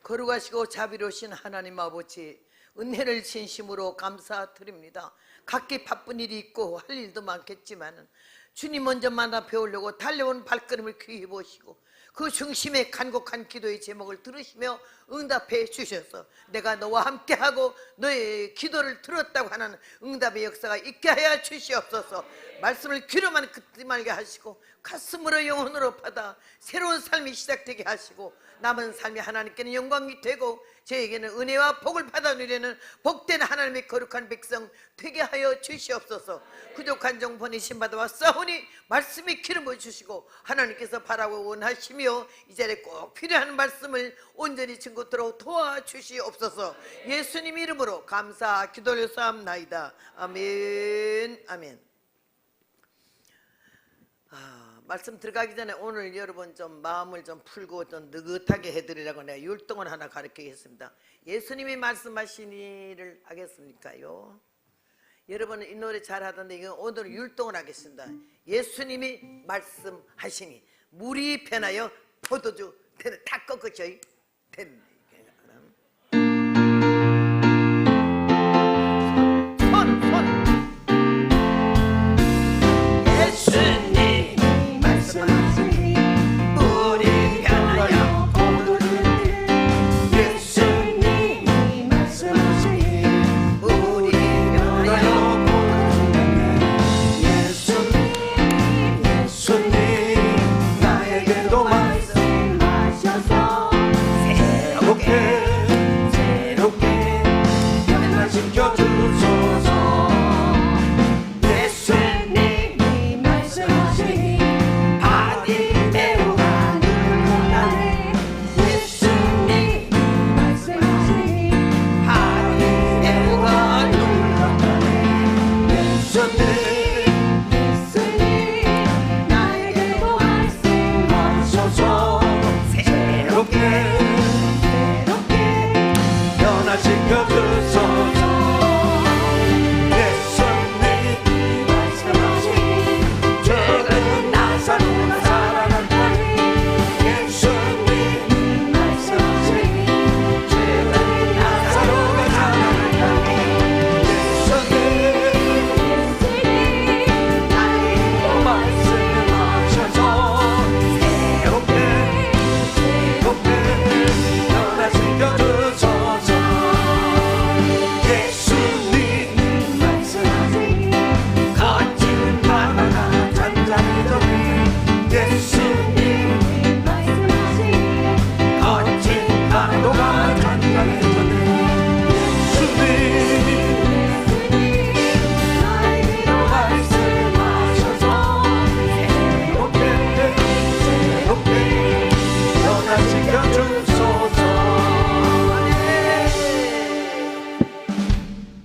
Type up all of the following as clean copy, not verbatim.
거룩하시고 자비로우신 하나님 아버지, 은혜를 진심으로 감사드립니다. 각기 바쁜 일이 있고 할 일도 많겠지만 주님 먼저 만나 배우려고 달려온 발걸음을 귀히 보시고 그 중심에 간곡한 기도의 제목을 들으시며 응답해 주셔서 내가 너와 함께하고 너의 기도를 들었다고 하는 응답의 역사가 있게 하여 주시옵소서. 말씀을 귀로만 듣지 말게 하시고 가슴으로 영혼으로 받아 새로운 삶이 시작되게 하시고 남은 삶이 하나님께는 영광이 되고 저에게는 은혜와 복을 받아 누리는 복된 하나님의 거룩한 백성 되게 하여 주시옵소서. 부족한 종 보내신 바다 왔사오니 말씀이 기름을 주시고 하나님께서 바라고 원하시며 이 자리에 꼭 필요한 말씀을 온전히 증거토록 도와주시옵소서. 예수님 이름으로 감사 기도를 쌓옵나이다. 아멘. 아멘. 말씀 들어가기 전에 오늘 여러분 좀 마음을 좀 풀고 좀 느긋하게 해드리라고 내가 율동을 하나 가르치겠습니다. 예수님이 말씀하신 일을 하겠습니까요? 여러분은 이 노래 잘하던데 이건 오늘 율동을 하겠습니다. 예수님이 말씀하시니 물이 변하여 포도주 되는 다 꺾었죠? 된.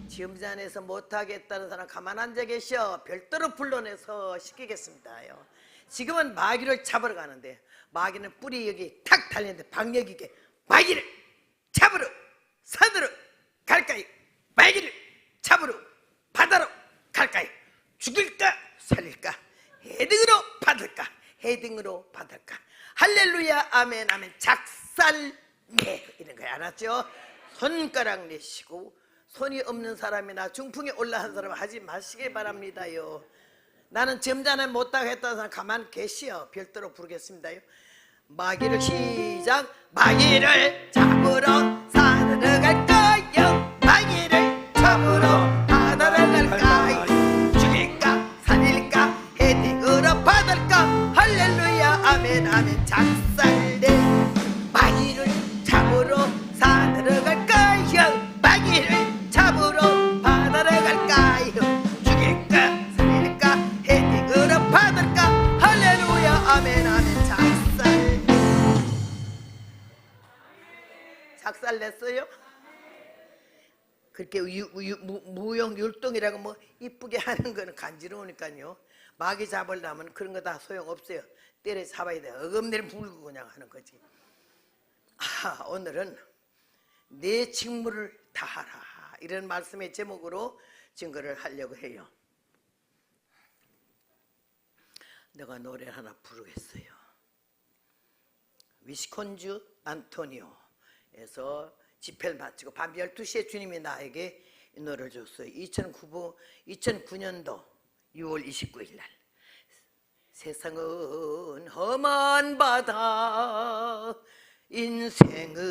지음잔에서 못하겠다는 사람 가만 앉아 계셔. 별도로 불러내서 시키겠습니다요. 지금은 마귀를 잡으러 가는데 마귀는 뿔이 여기 탁 달렸는데 박력이게 마귀를 잡으러 산으로 갈까요? 마귀를 잡으러 바다로 갈까요? 죽일까 살릴까? 헤딩으로 받을까? 헤딩으로 받을까? 할렐루야 아멘 아멘. 작살내 이런 거 알았죠? 손가락 내시고 손이 없는 사람이나 중풍에 올라간 사람 하지 마시기 바랍니다요. 나는 점잖에 못하고 했다는 사람 가만 계시오. 별도로 부르겠습니다요. 마귀를 시작. 마귀를 잡으러 산으로 갈까요? 마귀를 잡으러 바다로 갈까요? 죽일까 살릴까 헤딩으로 받을까? 할렐루야 아멘 아멘. 작살내. 마귀를 잡으러 산으로 갈까요? 마귀를 잡으러 바다로 갈까요? 죽일까 살릴까 헤딩으로 받을까? 할렐루야 아멘 아멘. 작살 냈어요? 그렇게 무용 율동이라고 뭐 이쁘게 하는 거는 간지러우니까요. 마귀 잡으려면 그런 거 다 소용없어요. 때려 잡아야 돼. 어금니를 불고 그냥 하는 거지. 오늘은 내 직무를 다하라 이런 말씀의 제목으로 증거를 하려고 해요. 내가 노래 하나 부르겠어요. 위스콘주 안토니오 에서 집회를 마치고 밤 12시에 주님이 나에게 이 노래를 줬어요. 2009년도 6월 29일 날. 세상은 험한 바다, 인생은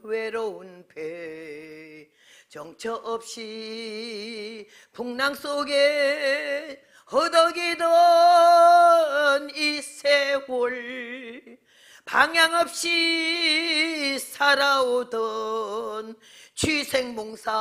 외로운 배, 정처 없이 풍랑 속에 허덕이던 이 세월, 방향 없이 살아오던 취생몽사의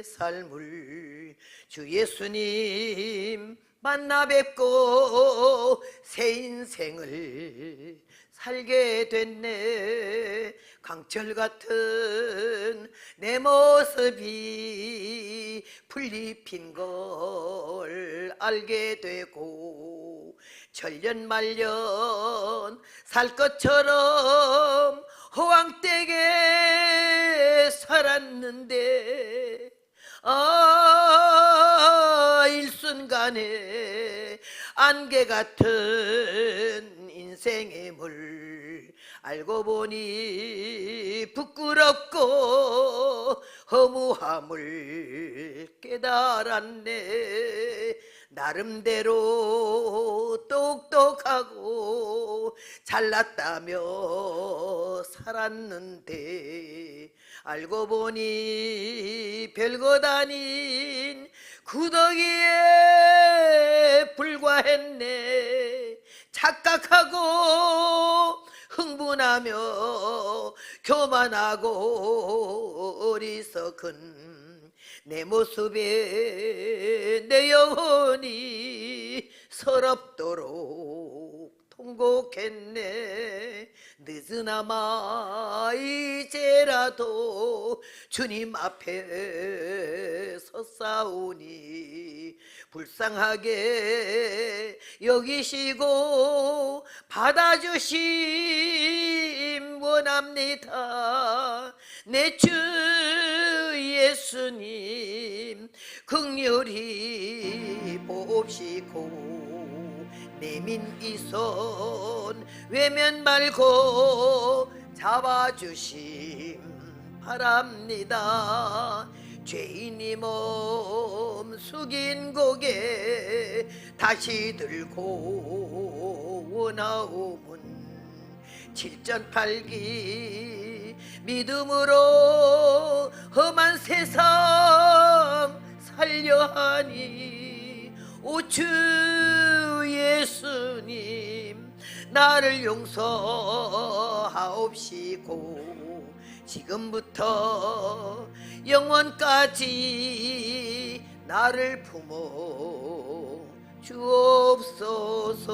삶을 주 예수님 만나 뵙고 새 인생을 살게 됐네. 강철 같은 내 모습이 풀잎인 걸 알게 되고, 천년만년 살 것처럼 허황되게 살았는데, 일순간에 안개 같은 인생의 물 알고 보니 부끄럽고 허무함을 깨달았네. 나름대로 똑똑하고 잘났다며 살았는데, 알고 보니 별것 아닌 구더기에 불과했네. 착각하고 흥분하며 교만하고 어리석은 내 모습에 내 영혼이 서럽도록 통곡했네. 늦으나마 이제라도 주님 앞에 섰사오니 불쌍하게 여기시고 받아주심 원합니다. 내 주 예수님 긍휼히 보옵시고 내민 이 손 외면 말고 잡아주심 바랍니다. 죄인이 몸 숙인 고개 다시 들고 원하오문 칠전팔기 믿음으로 험한 세상 살려하니 오주 예수님 나를 용서하옵시고 지금부터 영원까지 나를 품어 주옵소서.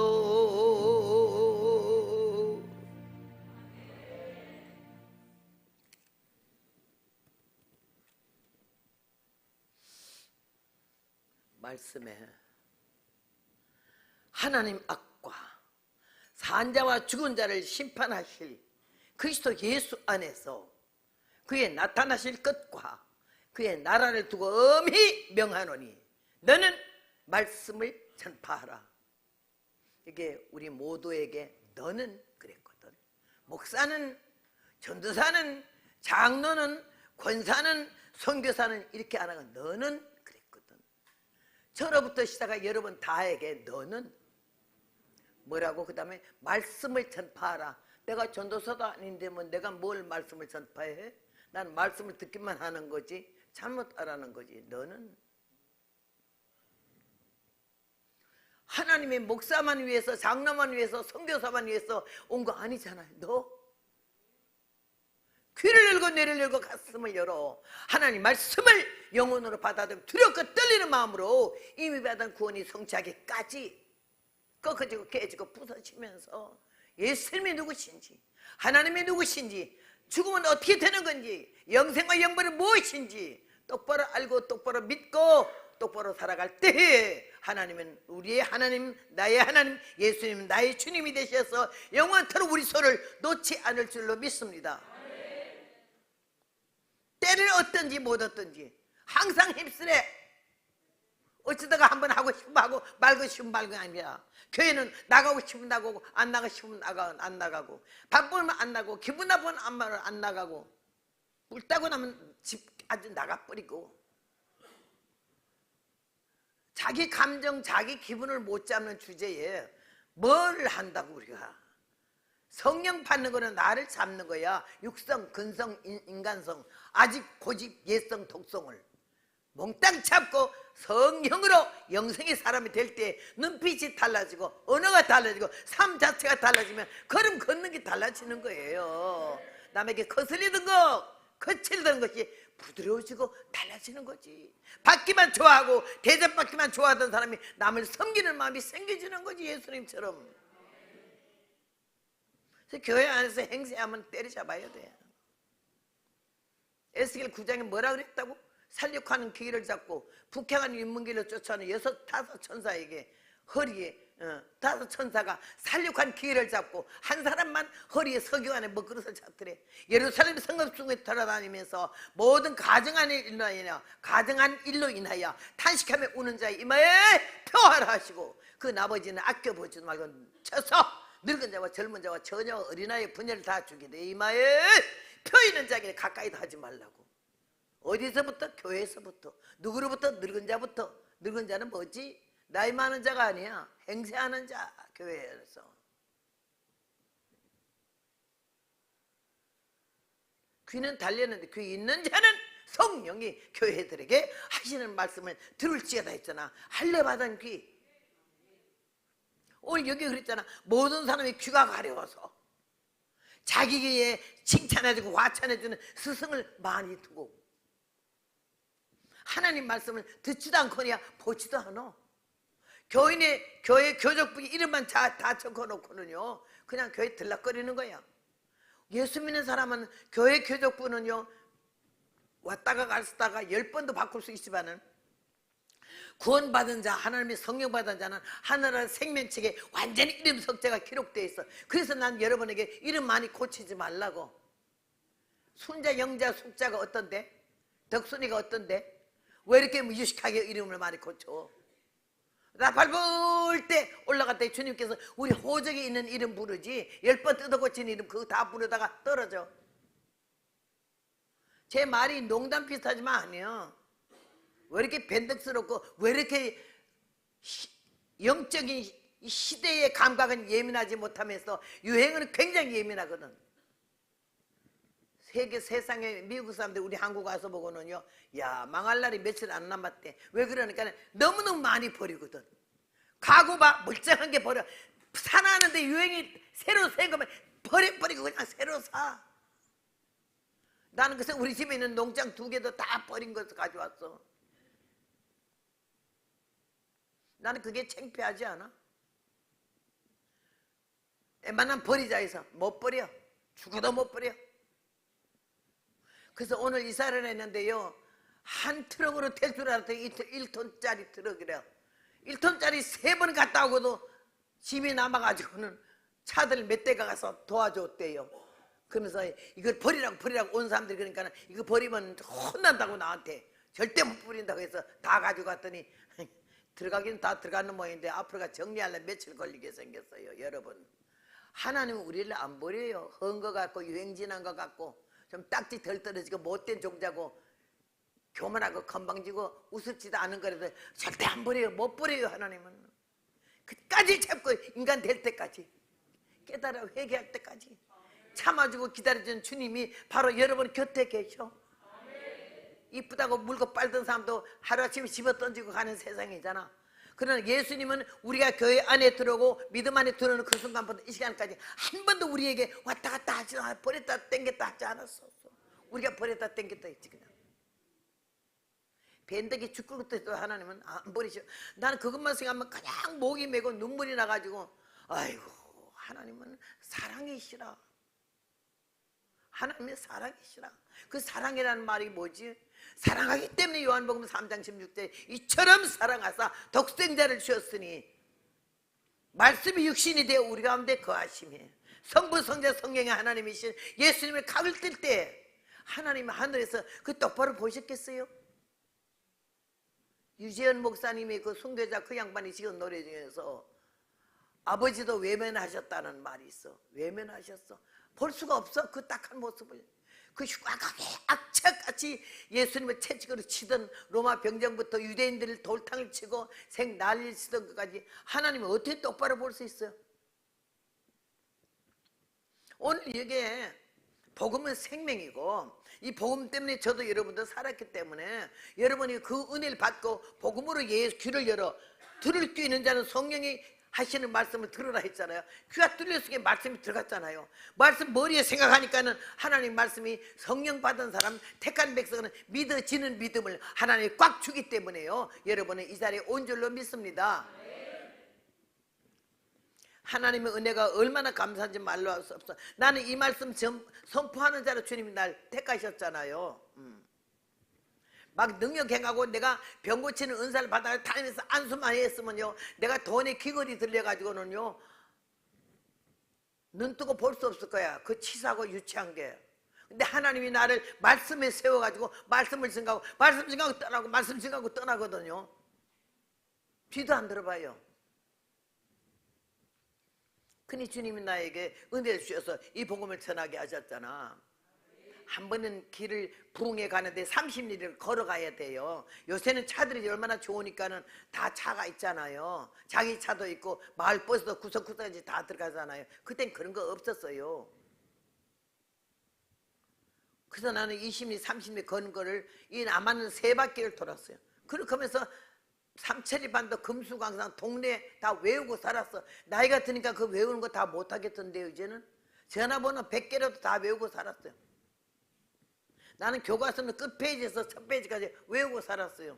말씀에 하나님 앞과 산자와 죽은 자를 심판하실 그리스도 예수 안에서 그의 나타나실 것과 그의 나라를 두고 엄히 명하노니 너는 말씀을 전파하라. 이게 우리 모두에게 너는 그랬거든. 목사는, 전도사는, 장로는, 권사는, 선교사는 이렇게 안 하고 너는 그랬거든. 저로부터 시작해 여러분 다에게 너는 뭐라고? 그 다음에 말씀을 전파하라. 내가 전도사도 아닌데 뭐 내가 뭘 말씀을 전파해? 난 말씀을 듣기만 하는 거지 잘못하라는 거지. 너는 하나님의 목사만 위해서, 장로만 위해서, 선교사만 위해서 온 거 아니잖아요. 너 귀를 열고 뇌를 열고 가슴을 열어 하나님 말씀을 영혼으로 받아들이고 두렵고 떨리는 마음으로 이미 받은 구원이 성취하기까지 꺾어지고 깨지고 부서지면서 예수님이 누구신지, 하나님이 누구신지, 죽으면 어떻게 되는 건지, 영생과 영벌이 무엇인지 똑바로 알고 똑바로 믿고 똑바로 살아갈 때에 하나님은 우리의 하나님, 나의 하나님, 예수님 나의 주님이 되셔서 영원토록 우리 손을 놓지 않을 줄로 믿습니다. 때를 얻든지 못 얻든지 항상 힘쓰래. 어쩌다가 한번 하고 싶으면 하고 말고 싶으면 말고 아니야. 교회는 나가고 싶으면 나가고 안 나가고 싶으면 안 나가고 바쁘면 안 나가고 기분 나쁘면 안 나가고 물 따고 나면 집 아주 나가버리고 자기 감정 자기 기분을 못 잡는 주제에 뭘 한다고 우리가. 성령 받는 거는 나를 잡는 거야. 육성, 근성, 인간성, 아직 고집, 예성, 독성을 몽땅 잡고 성령으로 영성의 사람이 될 때 눈빛이 달라지고 언어가 달라지고 삶 자체가 달라지면 걸음 걷는 게 달라지는 거예요. 남에게 거슬리던 거 거칠던 것이 부드러워지고 달라지는 거지. 받기만 좋아하고 대접받기만 좋아하던 사람이 남을 섬기는 마음이 생겨지는 거지. 예수님처럼. 그래서 교회 안에서 행세하면 때려잡아야 돼. 에스겔 9장에 뭐라 그랬다고? 살육하는 기회를 잡고 북향하는 인문길로 쫓아오는 다섯 천사에게 허리에 다섯 천사가 살육한 기회를 잡고 한 사람만 허리에 석유 안에 먹그릇을 잡더래. 예루살렘 성읍중에 돌아다니면서 모든 가정한 일로 인하여 탄식하며 우는 자의 이마에 표하라 하시고 그 나머지는 아껴보지도 말고 쳐서 늙은 자와 젊은 자와 처녀와 어린아이의 분열을 다 주게 돼. 이마에 표 있는 자에게 가까이도 하지 말라고. 어디서부터? 교회에서부터. 누구로부터? 늙은 자부터. 늙은 자는 뭐지? 나이 많은 자가 아니야. 행세하는 자. 교회에서. 귀는 달렸는데 귀 있는 자는 성령이 교회들에게 하시는 말씀을 들을지어다 했잖아. 할례 받은 귀. 오늘 여기 그랬잖아. 모든 사람이 귀가 가려워서 자기에게 칭찬해주고 과찬해주는 스승을 많이 두고 하나님 말씀을 듣지도 않거니와 보지도 않아. 교회 교적부 이름만 다 적어놓고는요 그냥 교회 들락거리는 거야. 예수 믿는 사람은 교회 교적부는요 왔다가 갔다가 10번도 바꿀 수 있지만은 구원받은 자, 하나님의 성령 받은 자는 하늘의 생명책에 완전히 이름 석자가 기록되어 있어. 그래서 난 여러분에게 이름 많이 고치지 말라고. 순자, 영자, 숙자가 어떤데? 덕순이가 어떤데? 왜 이렇게 유식하게 이름을 많이 고쳐? 나 밟을 때 올라갈 때 주님께서 우리 호적에 있는 이름 부르지 10번 뜯어 고친 이름 그거 다 부르다가 떨어져. 제 말이 농담 비슷하지만 아니에요. 왜 이렇게 변덕스럽고 왜 이렇게 영적인 시대의 감각은 예민하지 못하면서 유행은 굉장히 예민하거든. 세상에 미국 사람들 우리 한국 와서 보고는요 야 망할 날이 며칠 안 남았대. 왜 그러니까 너무너무 많이 버리거든. 가구 봐 멀쩡한 게 버려. 사나는데 유행이 새로 새 거면 버리고 그냥 새로 사. 나는 그래서 우리 집에 있는 농장 2개도 다 버린 것을 가져왔어. 나는 그게 창피하지 않아. 웬만하면 버리자 해서 못 버려. 죽어도 못 버려. 그래서 오늘 이사를 했는데요 한 트럭으로 될 줄 알았더니 1톤짜리 트럭이래요. 1톤짜리 3번 갔다 오고도 짐이 남아가지고는 차들 몇 대가 가서 도와줬대요. 그러면서 이걸 버리라고 온 사람들이 그러니까 이거 버리면 혼난다고 나한테 절대 못 버린다고 해서 다 가지고 갔더니 들어가기는 다 들어가는 모양인데 앞으로가 정리하려면 며칠 걸리게 생겼어요. 여러분 하나님은 우리를 안 버려요. 헌 거 같고 유행진한 거 같고 좀 딱지 덜 떨어지고 못된 종자고 교만하고 건방지고 우습지도 않은 거라도 절대 안 버려요. 못 버려요. 하나님은 끝까지 참고 인간 될 때까지 깨달아 회개할 때까지 참아주고 기다려주는 주님이 바로 여러분 곁에 계셔. 이쁘다고 물고 빨던 사람도 하루아침에 집어 던지고 가는 세상이잖아. 그러나 예수님은 우리가 교회 안에 들어오고 믿음 안에 들어오는 그 순간부터 이 시간까지 한 번도 우리에게 왔다 갔다 하지 않아. 버렸다 땡겼다 하지 않았어. 우리가 버렸다 땡겼다 했지. 그냥 밴덕이 죽을 것도 해도 하나님은 안 버리셔. 나는 그것만 생각하면 그냥 목이 메고 눈물이 나가지고 아이고 하나님은 사랑이시라. 하나님의 사랑이시라. 그 사랑이라는 말이 뭐지? 사랑하기 때문에 요한복음 3장 16절에 이처럼 사랑하사 독생자를 주었으니 말씀이 육신이 되어 우리 가운데 거하심에 성부 성자 성령의 하나님이신 예수님을 각을 뜰 때 하나님 하늘에서 그 똑바로 보셨겠어요? 유재현 목사님이 그 숭배자 그 양반이 지은 노래 중에서 아버지도 외면하셨다는 말이 있어. 외면하셨어. 볼 수가 없어. 그 딱한 모습을. 그 흉악하게 악착같이 예수님을 채찍으로 치던 로마 병정부터 유대인들을 돌탕을 치고 생 난리를 치던 것까지 하나님이 어떻게 똑바로 볼 수 있어요? 오늘 이게 복음은 생명이고 이 복음 때문에 저도 여러분도 살았기 때문에 여러분이 그 은혜를 받고 복음으로 예수 귀를 열어 들을 귀 있는 자는 성령이 하시는 말씀을 들으라 했잖아요. 귀가 뚫려 속에 말씀이 들어갔잖아요. 말씀 머리에 생각하니까는 하나님 말씀이 성령 받은 사람 택한 백성은 믿어지는 믿음을 하나님이 꽉 주기 때문에요. 여러분은 이 자리에 온 줄로 믿습니다. 하나님의 은혜가 얼마나 감사한지 말로 할 수 없어. 나는 이 말씀 선포하는 자로 주님이 날 택하셨잖아요. 막 능력 행하고 내가 병 고치는 은사를 받아 다니면서 안수만 했으면요, 내가 돈에 귀걸이 들려가지고는요 눈 뜨고 볼 수 없을 거야. 그 치사하고 유치한 게. 근데 하나님이 나를 말씀에 세워가지고 말씀을 증가하고 말씀 증가하고 떠나고 말씀 증가하고 떠나거든요. 뒤도 안 들어봐요. 그니 주님이 나에게 은혜를 주셔서 이 복음을 전하게 하셨잖아. 한 번은 길을 부흥해 가는데 30리를 걸어가야 돼요. 요새는 차들이 얼마나 좋으니까는 다 차가 있잖아요. 자기 차도 있고 마을 버스도 구석구석까지 다 들어가잖아요. 그땐 그런 거 없었어요. 그래서 나는 20리 30리 거는 거를 이 남한은 3바퀴를 돌았어요. 그렇게 하면서 삼천리 반도 금수강산 동네 다 외우고 살았어. 나이가 드니까 그 외우는 거 다 못하겠던데요. 이제는 전화번호 100개라도 다 외우고 살았어요. 나는 교과서는 끝페이지에서 첫 페이지까지 외우고 살았어요.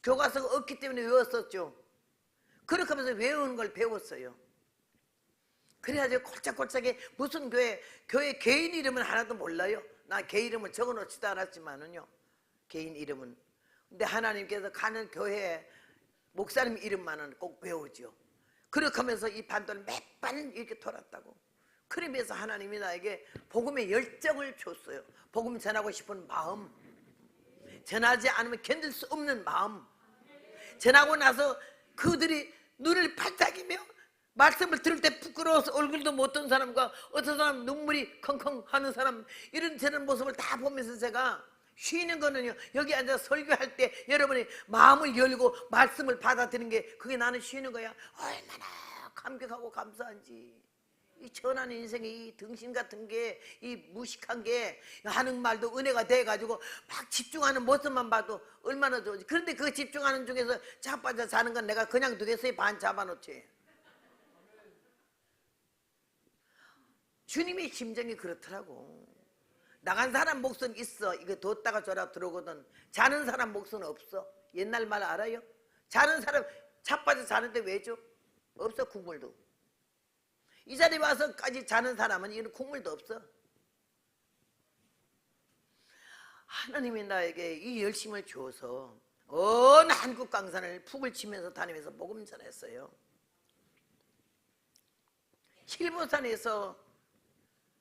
교과서가 없기 때문에 외웠었죠. 그렇게 하면서 외우는 걸 배웠어요. 그래가지고 꼴짝꼴짝에 무슨 교회 개인 이름은 하나도 몰라요. 나 개인 이름을 적어놓지도 않았지만은요, 개인 이름은. 근데 하나님께서 가는 교회에 목사님 이름만은 꼭 외우죠. 그렇게 하면서 이 반도를 몇 번 이렇게 돌았다고. 그러면서 하나님이 나에게 복음의 열정을 줬어요. 복음 전하고 싶은 마음, 전하지 않으면 견딜 수 없는 마음. 전하고 나서 그들이 눈을 반짝이며 말씀을 들을 때 부끄러워서 얼굴도 못 뜬 사람과 어떤 사람 눈물이 컹컹 하는 사람, 이런 저런 모습을 다 보면서 제가 쉬는 거는요, 여기 앉아서 설교할 때 여러분이 마음을 열고 말씀을 받아들이는 게 그게 나는 쉬는 거야. 얼마나 감격하고 감사한지. 이 천한 인생의 이 등신 같은 게, 이 무식한 게 하는 말도 은혜가 돼가지고 막 집중하는 모습만 봐도 얼마나 좋은지. 그런데 그 집중하는 중에서 자빠져 자는 건 내가 그냥 두겠어요? 반 잡아놓지. 주님의 심정이 그렇더라고. 나간 사람 몫은 있어. 이거 뒀다가 줘라 들어오거든. 자는 사람 몫은 없어. 옛날 말 알아요? 자는 사람 자빠져 자는데 왜 줘? 없어. 국물도. 이 자리에 와서까지 자는 사람은 이런 국물도 없어. 하나님이 나에게 이 열심을 줘서 온 한국 강산을 푹을 치면서 다니면서 복음 전했어요. 칠보산에서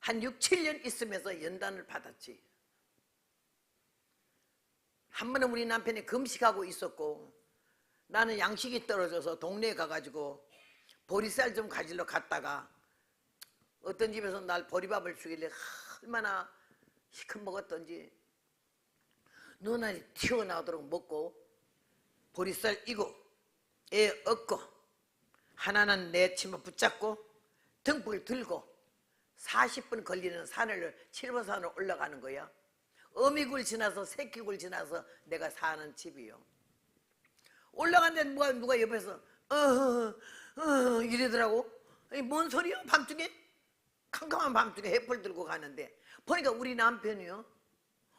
한 6, 7년 있으면서 연단을 받았지. 한 번은 우리 남편이 금식하고 있었고 나는 양식이 떨어져서 동네에 가가지고 보리쌀 좀 가지러 갔다가 어떤 집에서 날 보리밥을 주길래 얼마나 시큰 먹었던지 눈알이 튀어나오도록 먹고 보리쌀 이고 애 얻고 하나는 내 치마 붙잡고 등불 들고 40분 걸리는 산을 칠보산으로 올라가는 거야. 어미굴 지나서 새끼굴 지나서 내가 사는 집이요. 올라갔는데 누가 옆에서 이러더라고. 뭔 소리야? 밤중에? 캄캄한 밤중에 햇불 들고 가는데 보니까 우리 남편이요.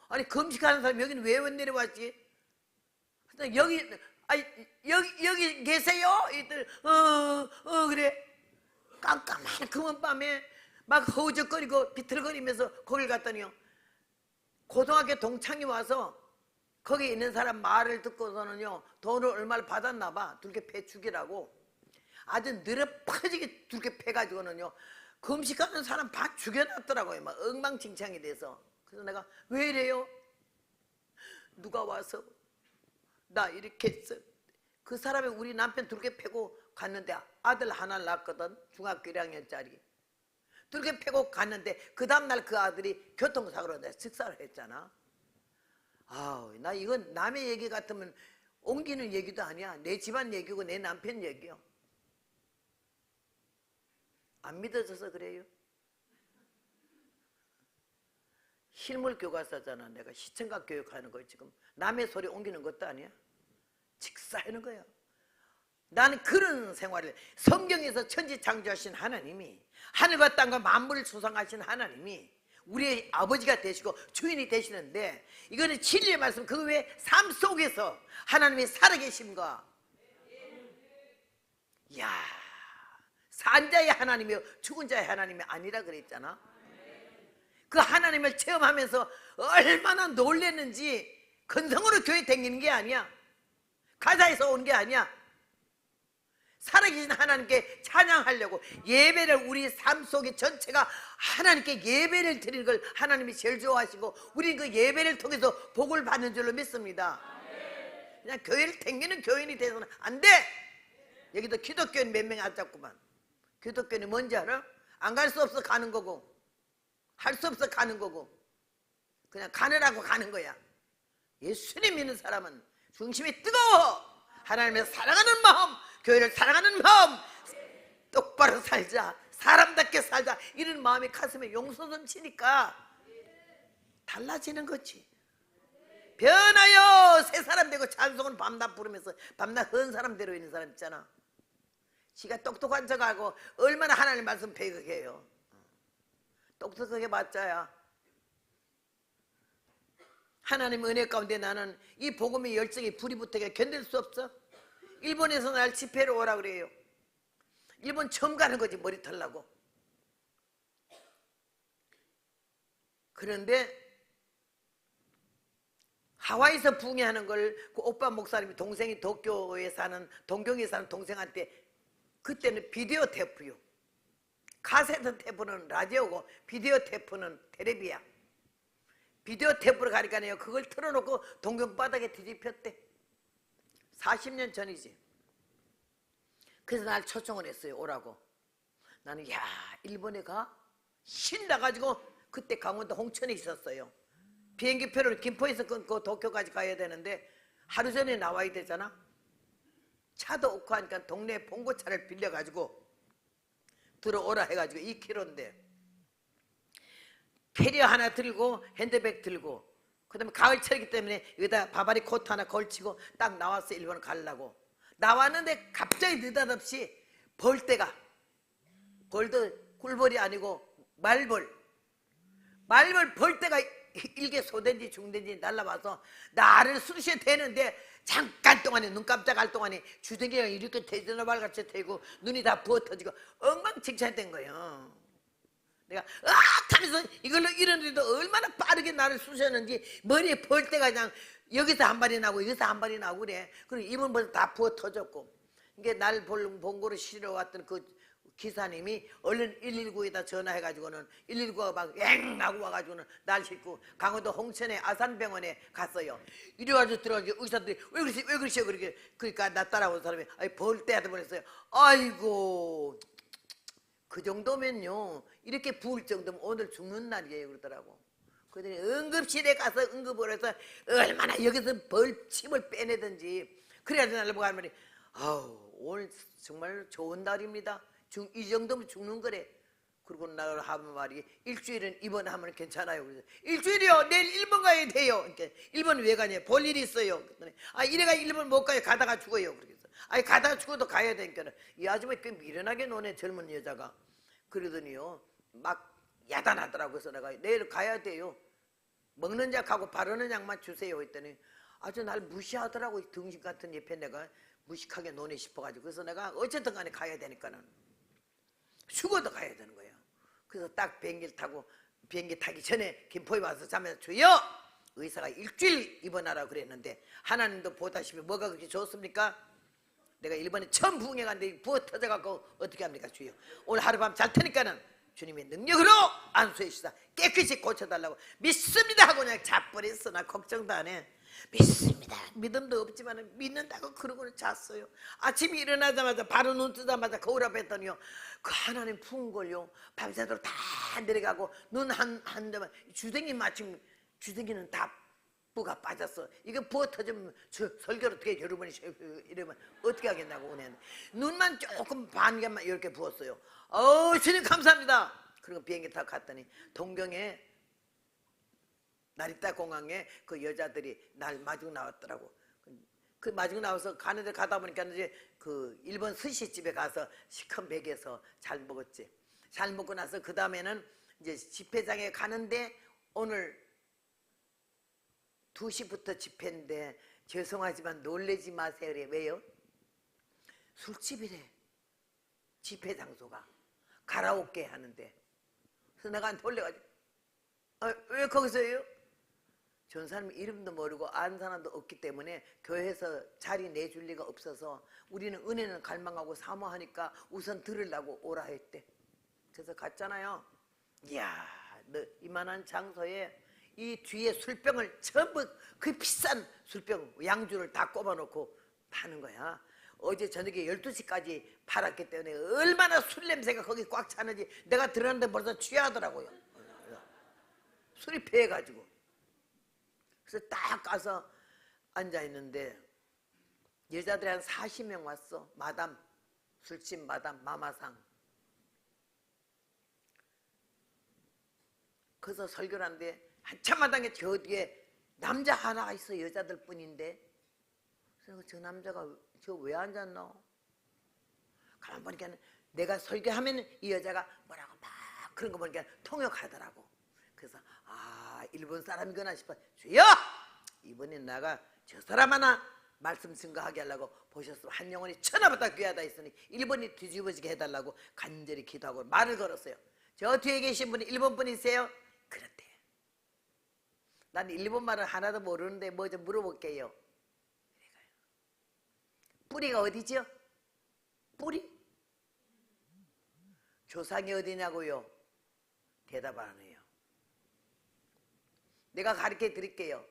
아니 금식하는 사람 여기는 왜 내려왔지? 여기 계세요? 이들 그래. 깜깜한 검은 밤에 막 허우적거리고 비틀거리면서 거길 갔더니요, 고등학교 동창이 와서 거기 있는 사람 말을 듣고서는요 돈을 얼마를 받았나 봐. 둘게 패 죽이라고. 아주 느려퍼지게 둘게 패가지고는요 금식하는 사람 반 죽여놨더라고요. 막 엉망진창이 돼서. 그래서 내가 왜 이래요? 누가 와서 나 이렇게 했어. 그 사람이 우리 남편 둘 개 패고 갔는데 아들 하나 낳았거든. 중학교 1학년짜리. 둘 개 패고 갔는데 그 다음날 그 아들이 교통사고로 내가 즉사를 했잖아. 아우, 나 이건 남의 얘기 같으면 옮기는 얘기도 아니야. 내 집안 얘기고 내 남편 얘기요. 안 믿어져서 그래요. 실물 교과서잖아. 내가 시청각 교육하는 거 지금 남의 소리 옮기는 것도 아니야. 직사하는 거야. 나는 그런 생활을, 성경에서 천지창조하신 하나님이, 하늘과 땅과 만물을 조성하신 하나님이 우리의 아버지가 되시고 주인이 되시는데, 이거는 진리의 말씀, 그 외에 삶 속에서 하나님이 살아계심과, 이야, 산 자의 하나님이요 죽은 자의 하나님이 아니라 그랬잖아. 그 하나님을 체험하면서 얼마나 놀랬는지. 근성으로 교회 다니는 게 아니야. 가사에서 온 게 아니야. 살아계신 하나님께 찬양하려고 예배를, 우리 삶 속에 전체가 하나님께 예배를 드리는 걸 하나님이 제일 좋아하시고, 우리는 그 예배를 통해서 복을 받는 줄로 믿습니다. 그냥 교회를 다니는 교인이 돼서는 안 돼. 여기도 기독교인 몇 명이 앉았구만. 기독교인이 뭔지 알아? 안 갈 수 없어 가는 거고, 할 수 없어 가는 거고, 그냥 가느라고 가는 거야. 예수님 믿는 사람은 중심이 뜨거워. 하나님을 사랑하는 마음, 교회를 사랑하는 마음, 똑바로 살자, 사람답게 살자, 이런 마음이 가슴에 용서 넘치니까 달라지는 거지. 변하여 새 사람 되고 찬송은 밤낮 부르면서 밤낮 헌 사람대로 있는 사람 있잖아. 지가 똑똑한 척하고 얼마나 하나님 말씀 배격해요. 똑똑하게 맞자야. 하나님 은혜 가운데 나는 이 복음의 열정이 불이 붙게 견딜 수 없어. 일본에서 날 집회로 오라 그래요. 일본 처음 가는 거지, 머리 털라고. 그런데 하와이에서 부흥회하는 걸 그 오빠 목사님이, 동생이 도쿄에 사는, 동경에 사는 동생한테, 그때는 비디오 테이프요. 카세트 테이프는 라디오고 비디오 테이프는 텔레비야. 비디오 테이프를 가니까요, 그걸 틀어놓고 동경바닥에 뒤집혔대. 40년 전이지. 그래서 날 초청을 했어요, 오라고. 나는 야, 일본에 가? 신나가지고, 그때 강원도 홍천에 있었어요. 비행기표를 김포에서 끊고 도쿄까지 가야 되는데 하루 전에 나와야 되잖아. 차도 없고 하니까 동네 봉고차를 빌려가지고 들어오라 해가지고 2km인데 캐리어 하나 들고 핸드백 들고, 그 다음에 가을철이기 때문에 여기다 바바리 코트 하나 걸치고 딱 나왔어. 일본 가려고 나왔는데 갑자기 느닷없이 벌떼가, 벌도 꿀벌이 아니고 말벌 벌떼가 일개 소된지 중된지 날라와서 나를 쑤셔 대는데, 잠깐 동안에, 눈 깜짝할 동안에 주둥이가 이렇게 대전화발같이 되고 눈이 다 부어터지고 엉망진창된 거예요. 내가 으악 하면서 이걸로 이러는데도 얼마나 빠르게 나를 쑤셨는지, 머리에 벌떼가 그냥 여기서 한 발이 나고 여기서 한 발이 나고 그래. 그리고 입은 벌써 다 부어 터졌고. 이게 날 본 거를 실어 왔던 그 기사님이 얼른 119에다 전화해가지고는 119가 막 엥 하고 와가지고는 날 싣고 강원도 홍천의 아산병원에 갔어요. 이래가지고 들어가지고 의사들이 왜 그러시오 그렇게. 그러니까 나 따라온 사람이 벌떼한테 보냈어요. 아이고, 그 정도면요, 이렇게 부을 정도면 오늘 죽는 날이에요 그러더라고. 그러더니 응급실에 가서 응급을 해서 얼마나 여기서 벌침을 빼내든지 그래야지 나를 보고 하는 말이, 아우, 오늘 정말 좋은 날입니다. 이 정도면 죽는 거래. 그리고 나를 하면 말이, 일주일은 입원하면 괜찮아요. 그래서 일주일이요? 내일 일본 가야 돼요. 그러니까 일본 왜 가냐? 볼 일이 있어요. 그랬더니 이래가 일본 못 가요. 가다가 죽어요. 그래서 가다가 죽어도 가야 되니까. 이 아줌마 꽤 미련하게 노네, 젊은 여자가. 그러더니요, 막 야단하더라고. 그래서 내가 내일 가야 돼요. 먹는 약하고 바르는 약만 주세요 했더니 아주 날 무시하더라고. 등신 같은 옆에 내가 무식하게 노네 싶어가지고. 그래서 내가 어쨌든 간에 가야 되니까는 죽어도 가야 되는 거예요. 그래서 딱 비행기를 타고, 비행기 타기 전에 김포에 와서 자면서, 주여, 의사가 일주일 입원하라고 그랬는데 하나님도 보다시피 뭐가 그렇게 좋습니까? 내가 일본에 처음 부흥회 갔는데 부어 터져갖고 어떻게 합니까? 주여, 오늘 하룻밤 잘 테니까는 주님의 능력으로 안수해 주시다, 깨끗이 고쳐달라고 믿습니다 하고 그냥 자버렸어. 나 걱정도 안 해. 믿습니다. 믿음도 없지만 믿는다고 그러고는 잤어요. 아침에 일어나자마자 바로 눈 뜨자마자 거울 앞에 했더니요, 그 하나님 부은 걸요 밤새도록 다 내려가고 눈 한 대만 주댕이 마침 주댕이는 다 뿌가 빠졌어. 이거 부어 터지면 설교를 어떻게 여러분이 이러면 어떻게 하겠냐고 은혜는. 눈만 조금 반개만 이렇게 부었어요. 주님 감사합니다. 그리고 비행기 타고 갔더니 동경에 나리타 공항에 그 여자들이 날 마중 나왔더라고. 그 마중 나와서 가는데 가다 보니까 이제 그 일본 스시집에 가서 시큰 베개에서 잘 먹었지. 잘 먹고 나서 그 다음에는 이제 집회장에 가는데 오늘 2시부터 집회인데 죄송하지만 놀래지 마세요. 그래. 왜요? 술집이래. 집회 장소가 가라오케 하는데. 그래서 내가 놀래가지고 왜 거기서 해요? 전사님 이름도 모르고 아는 사람도 없기 때문에 교회에서 자리 내줄 리가 없어서 우리는 은혜는 갈망하고 사모하니까 우선 들으려고 오라 했대. 그래서 갔잖아요. 이야, 너 이만한 장소에 이 뒤에 술병을 전부 그 비싼 술병 양주를 다 꼽아놓고 파는 거야. 어제 저녁에 12시까지 팔았기 때문에 얼마나 술 냄새가 거기 꽉 차는지 내가 들었는데 벌써 취하더라고요. 술이 패해가지고. 그래서 딱 가서 앉아있는데 여자들이 한 40명 왔어. 마담, 술집 마담, 마마상. 그래서 설교를 하는데 한참 마당에 저 뒤에 남자 하나가 있어. 여자들 뿐인데. 그래서 저 남자가 저 왜 앉았노? 가만 보니까 내가 설교하면 이 여자가 뭐라고 막 그런 거 보니까 통역하더라고. 그래서 일본 사람이구나 싶어. 주여! 이번엔 나가 저 사람 하나 말씀 증거하게 하려고 보셨으면 한 영혼이 천하보다 귀하다 했으니 일본이 뒤집어지게 해달라고 간절히 기도하고 말을 걸었어요. 저 뒤에 계신 분이 일본 분이세요? 그렇대. 난 일본 말을 하나도 모르는데 뭐 좀 물어볼게요. 뿌리가 어디죠? 뿌리? 조상이 어디냐고요? 대답 안 해요. 내가 가르쳐 드릴게요.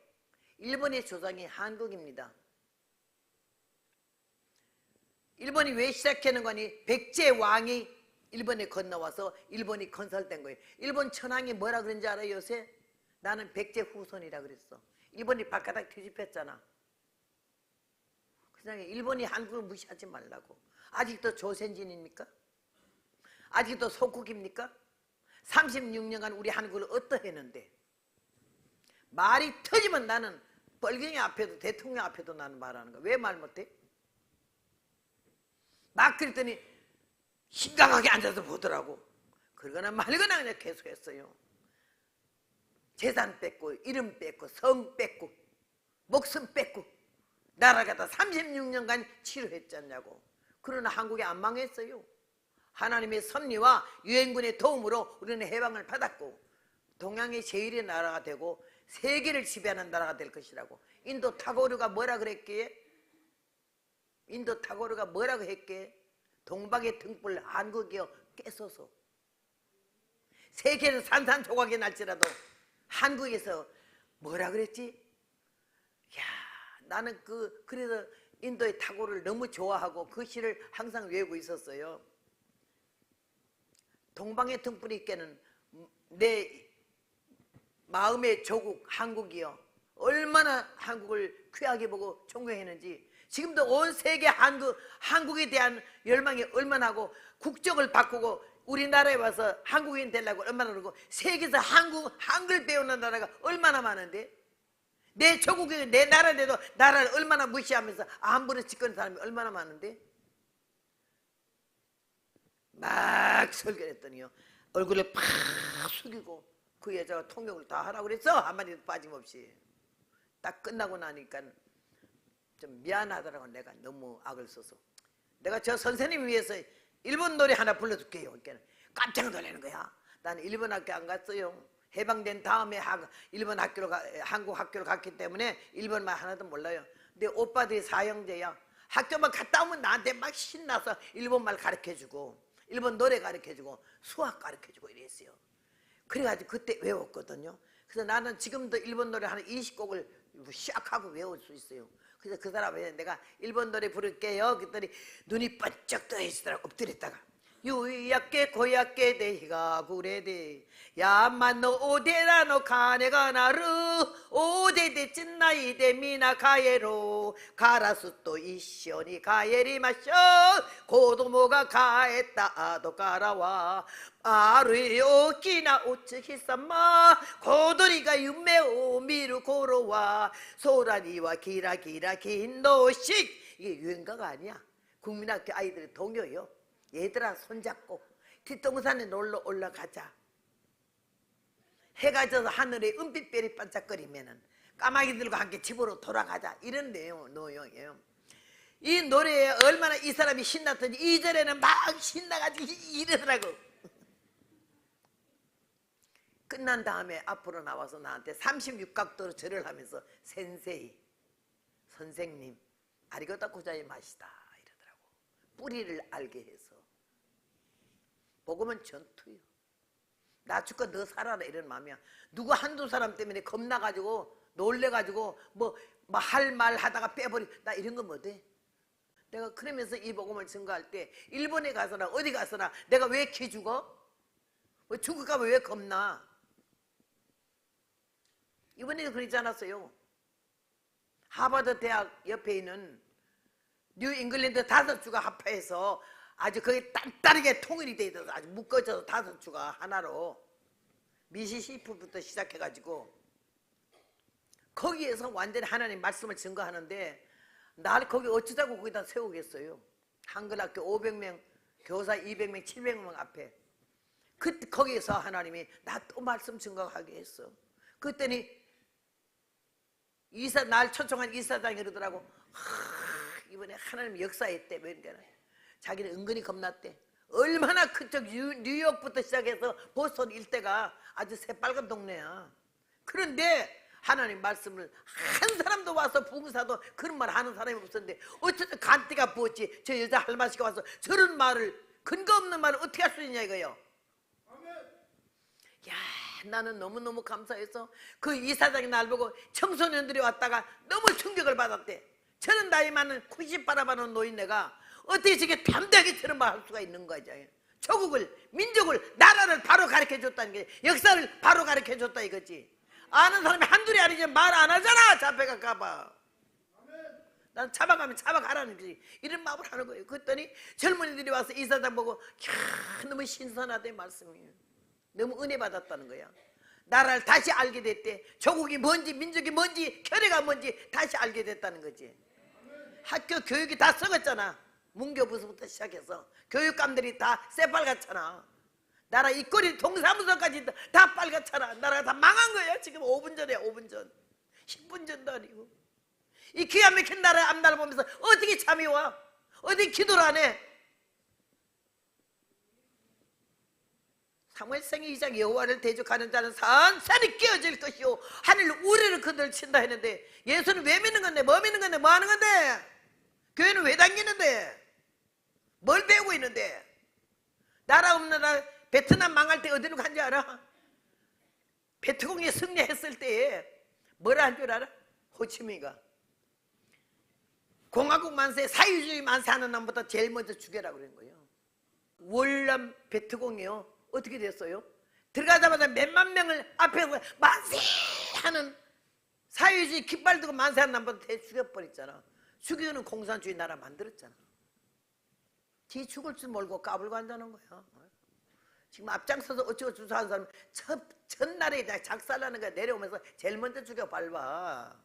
일본의 조상이 한국입니다. 일본이 왜 시작하는 거니? 백제 왕이 일본에 건너와서 일본이 건설된 거예요. 일본 천황이 뭐라 그런지 알아요 요새? 나는 백제 후손이라 그랬어. 일본이 발가락 뒤집혔잖아. 그냥 일본이 한국을 무시하지 말라고. 아직도 조선진입니까? 아직도 소국입니까? 36년간 우리 한국을 어떠했는데 말이 터지면 나는 뻘갱이 앞에도 대통령 앞에도 나는 말하는 거야. 왜 말 못해? 막 그랬더니 심각하게 앉아서 보더라고. 그러거나 말거나 그냥 계속했어요. 재산 뺏고 이름 뺏고 성 뺏고 목숨 뺏고 나라가다 36년간 치료했지 않냐고. 그러나 한국이 안 망했어요. 하나님의 섭리와 유엔군의 도움으로 우리는 해방을 받았고 동양의 제1의 나라가 되고 세계를 지배하는 나라가 될 것이라고. 인도 타고르가 뭐라 그랬기에? 인도 타고르가 뭐라고 했기에? 동방의 등불 한국이여 깨소서. 세계는 산산조각이 날지라도 한국에서 뭐라 그랬지? 야, 나는 그래서 인도의 타고를 너무 좋아하고 그 시를 항상 외우고 있었어요. 동방의 등불이 있게는 내 마음의 조국 한국이요 얼마나 한국을 귀하게 보고 존경했는지 지금도 온 세계 한국에 대한 열망이 얼마나 하고 국적을 바꾸고 우리나라에 와서 한국인 되려고 얼마나 그러고 세계에서 한글 배우는 나라가 얼마나 많은데 내 조국이 내 나라인데도 나라를 얼마나 무시하면서 함부로 짓거리는 사람이 얼마나 많은데 막 설교를 했더니요 얼굴을 팍 숙이고 그 여자가 통역을 다 하라고 그랬어. 한마디도 빠짐없이. 딱 끝나고 나니까 좀 미안하더라고. 내가 너무 악을 써서. 내가 저 선생님 위해서 일본 노래 하나 불러줄게요. 그러니까 깜짝 놀라는 거야. 나는 일본 학교 안 갔어요. 해방된 다음에 일본 학교로 한국 학교로 갔기 때문에 일본말 하나도 몰라요. 근데 오빠들이 사형제야. 학교만 갔다 오면 나한테 막 신나서 일본말 가르쳐주고 일본 노래 가르쳐주고 수학 가르쳐주고 이랬어요. 그래가지고 그때 외웠거든요. 그래서 나는 지금도 일본 노래 한 20곡을 시작하고 외울 수 있어요. 그래서 그 사람에 내가 일본 노래 부를게요. 그랬더니 눈이 번쩍 떠있더라고. 엎드렸다가 유약게 고약게 대희가 구레대 야만노 오데라노 카네가 나르 오데데 찐나이데 미나 가예로 가라스또 이시오니 가예리 마셔 고도모가 가했다 아도 가라와 아루이 오키나 오츠히사마 고도리가 유메오 미루 고로와 소라니와 기라기라 긴도식. 이게 유행가가 아니야. 국민학교 아이들의 동요요. 얘들아 손잡고 뒷동산에 놀러 올라가자. 해가 져서 하늘에 은빛별이 반짝거리면은 까마귀들과 함께 집으로 돌아가자. 이런 노용이에요. 이 노래에 얼마나 이 사람이 신났던지 2절에는 막 신나가지고 이러더라고. 끝난 다음에 앞으로 나와서 나한테 36각도로 절을 하면서 센세이 선생님 아리고타 고자이마시다 이러더라고. 뿌리를 알게 해서. 복음은 전투요. 나 죽고 너 살아라 이런 마음이야. 누구 한두 사람 때문에 겁나가지고 놀래가지고 뭐 할 말 하다가 빼버리 나 이런 거 못해. 내가 그러면서 이 복음을 증거할 때 일본에 가서나 어디 가서나 내가 왜 기 죽어? 왜 죽을까 왜 겁나? 이번에도 그러지 않았어요. 하버드 대학 옆에 있는 뉴 잉글랜드 5주가 합해서 아주 거기 단단하게 통일이 돼 있어서 아주 묶어져서 5주가 하나로 미시시피부터 시작해가지고 거기에서 완전히 하나님 말씀을 증거하는데 날 거기 어쩌자고 거기다 세우겠어요. 한글학교 500명 교사 200명 700명 앞에 거기에서 하나님이 나 또 말씀 증거하게 했어. 그랬더니 날 초청한 이사장이 그러더라고. 이번에 하나님 역사했대. 그러니까 자기는 은근히 겁났대. 얼마나 그쪽 뉴욕부터 시작해서 보스턴 일대가 아주 새빨간 동네야. 그런데 하나님 말씀을 한 사람도 와서 부흥사도 그런 말 하는 사람이 없었는데 어쨌든 간띠가 부었지. 저 여자 할머니가 와서 저런 말을 근거 없는 말을 어떻게 할 수 있냐 이거요. 야, 나는 너무너무 감사해서 그 이사장이 날 보고 청소년들이 왔다가 너무 충격을 받았대. 저는 나이 많은 90바라바는 노인네가 어떻게 저게 담대하게 저런 말 할 수가 있는 거죠. 조국을, 민족을, 나라를 바로 가르쳐줬다는 게 역사를 바로 가르쳐줬다 이거지. 아는 사람이 한둘이 아니지 말 안 하잖아. 잡혀갈까봐. 난 잡아가면 잡아가라는 거지. 이런 마음을 하는 거예요. 그랬더니 젊은이들이 와서 이사장 보고 너무 신선하대 말씀이. 너무 은혜 받았다는 거야. 나라를 다시 알게 됐대. 조국이 뭔지 민족이 뭔지 결의가 뭔지 다시 알게 됐다는 거지. 학교 교육이 다 썩었잖아. 문교부서부터 시작해서 교육감들이 다 새빨갛잖아. 나라 입꼬리 동사무소까지 다 빨갛잖아. 나라가 다 망한 거야. 지금 5분 전에 5분 전 10분 전도 아니고. 이 기가 막힌 나라 앞나라 보면서 어떻게 잠이 와? 어디 기도를 안 해? 사무엘상의 2장 여호와를 대적하는 자는 산산이 깨어질 것이요 하늘 우리를 그들 친다 했는데 예수는 왜 믿는 건데 뭐 믿는 건데 뭐 하는 건데 교회는 왜 다니는데 뭘 배우고 있는데 나라 없는 나라 베트남 망할 때 어디로 간지 알아? 베트공이 승리했을 때 뭐라 한 줄 알아? 호치민이가 공화국 만세 사유주의 만세하는 놈부터 제일 먼저 죽여라 그런 거예요. 월남 베트공이요 어떻게 됐어요? 들어가자마자 몇만 명을 앞에서 만세하는 사회주의 깃발 들고 만세하는 남보다 대 죽여버렸잖아. 죽이는 공산주의 나라 만들었잖아. 뒤 죽을 줄 모르고 까불고 한다는 거야. 지금 앞장서서 어쩌고저쩌고 하는 사람 첫날에 작살나는 거야. 내려오면서 제일 먼저 죽여 밟아.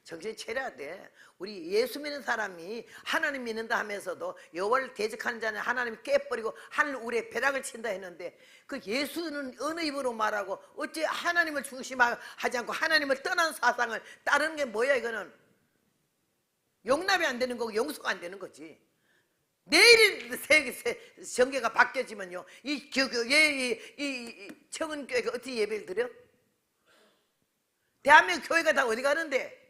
정신 차려야 돼. 우리 예수 믿는 사람이 하나님 믿는다 하면서도 여호와를 대적하는 자는 하나님이 깨버리고 하늘 우리의 벼락을 친다 했는데 그 예수는 어느 입으로 말하고 어째 하나님을 중심하지 않고 하나님을 떠난 사상을 따르는 게 뭐야. 이거는 용납이 안 되는 거고 용서가 안 되는 거지. 내일 정계가 바뀌어지면요 이 청은교회가 어떻게 예배를 드려? 대한민국 교회가 다 어디 가는데?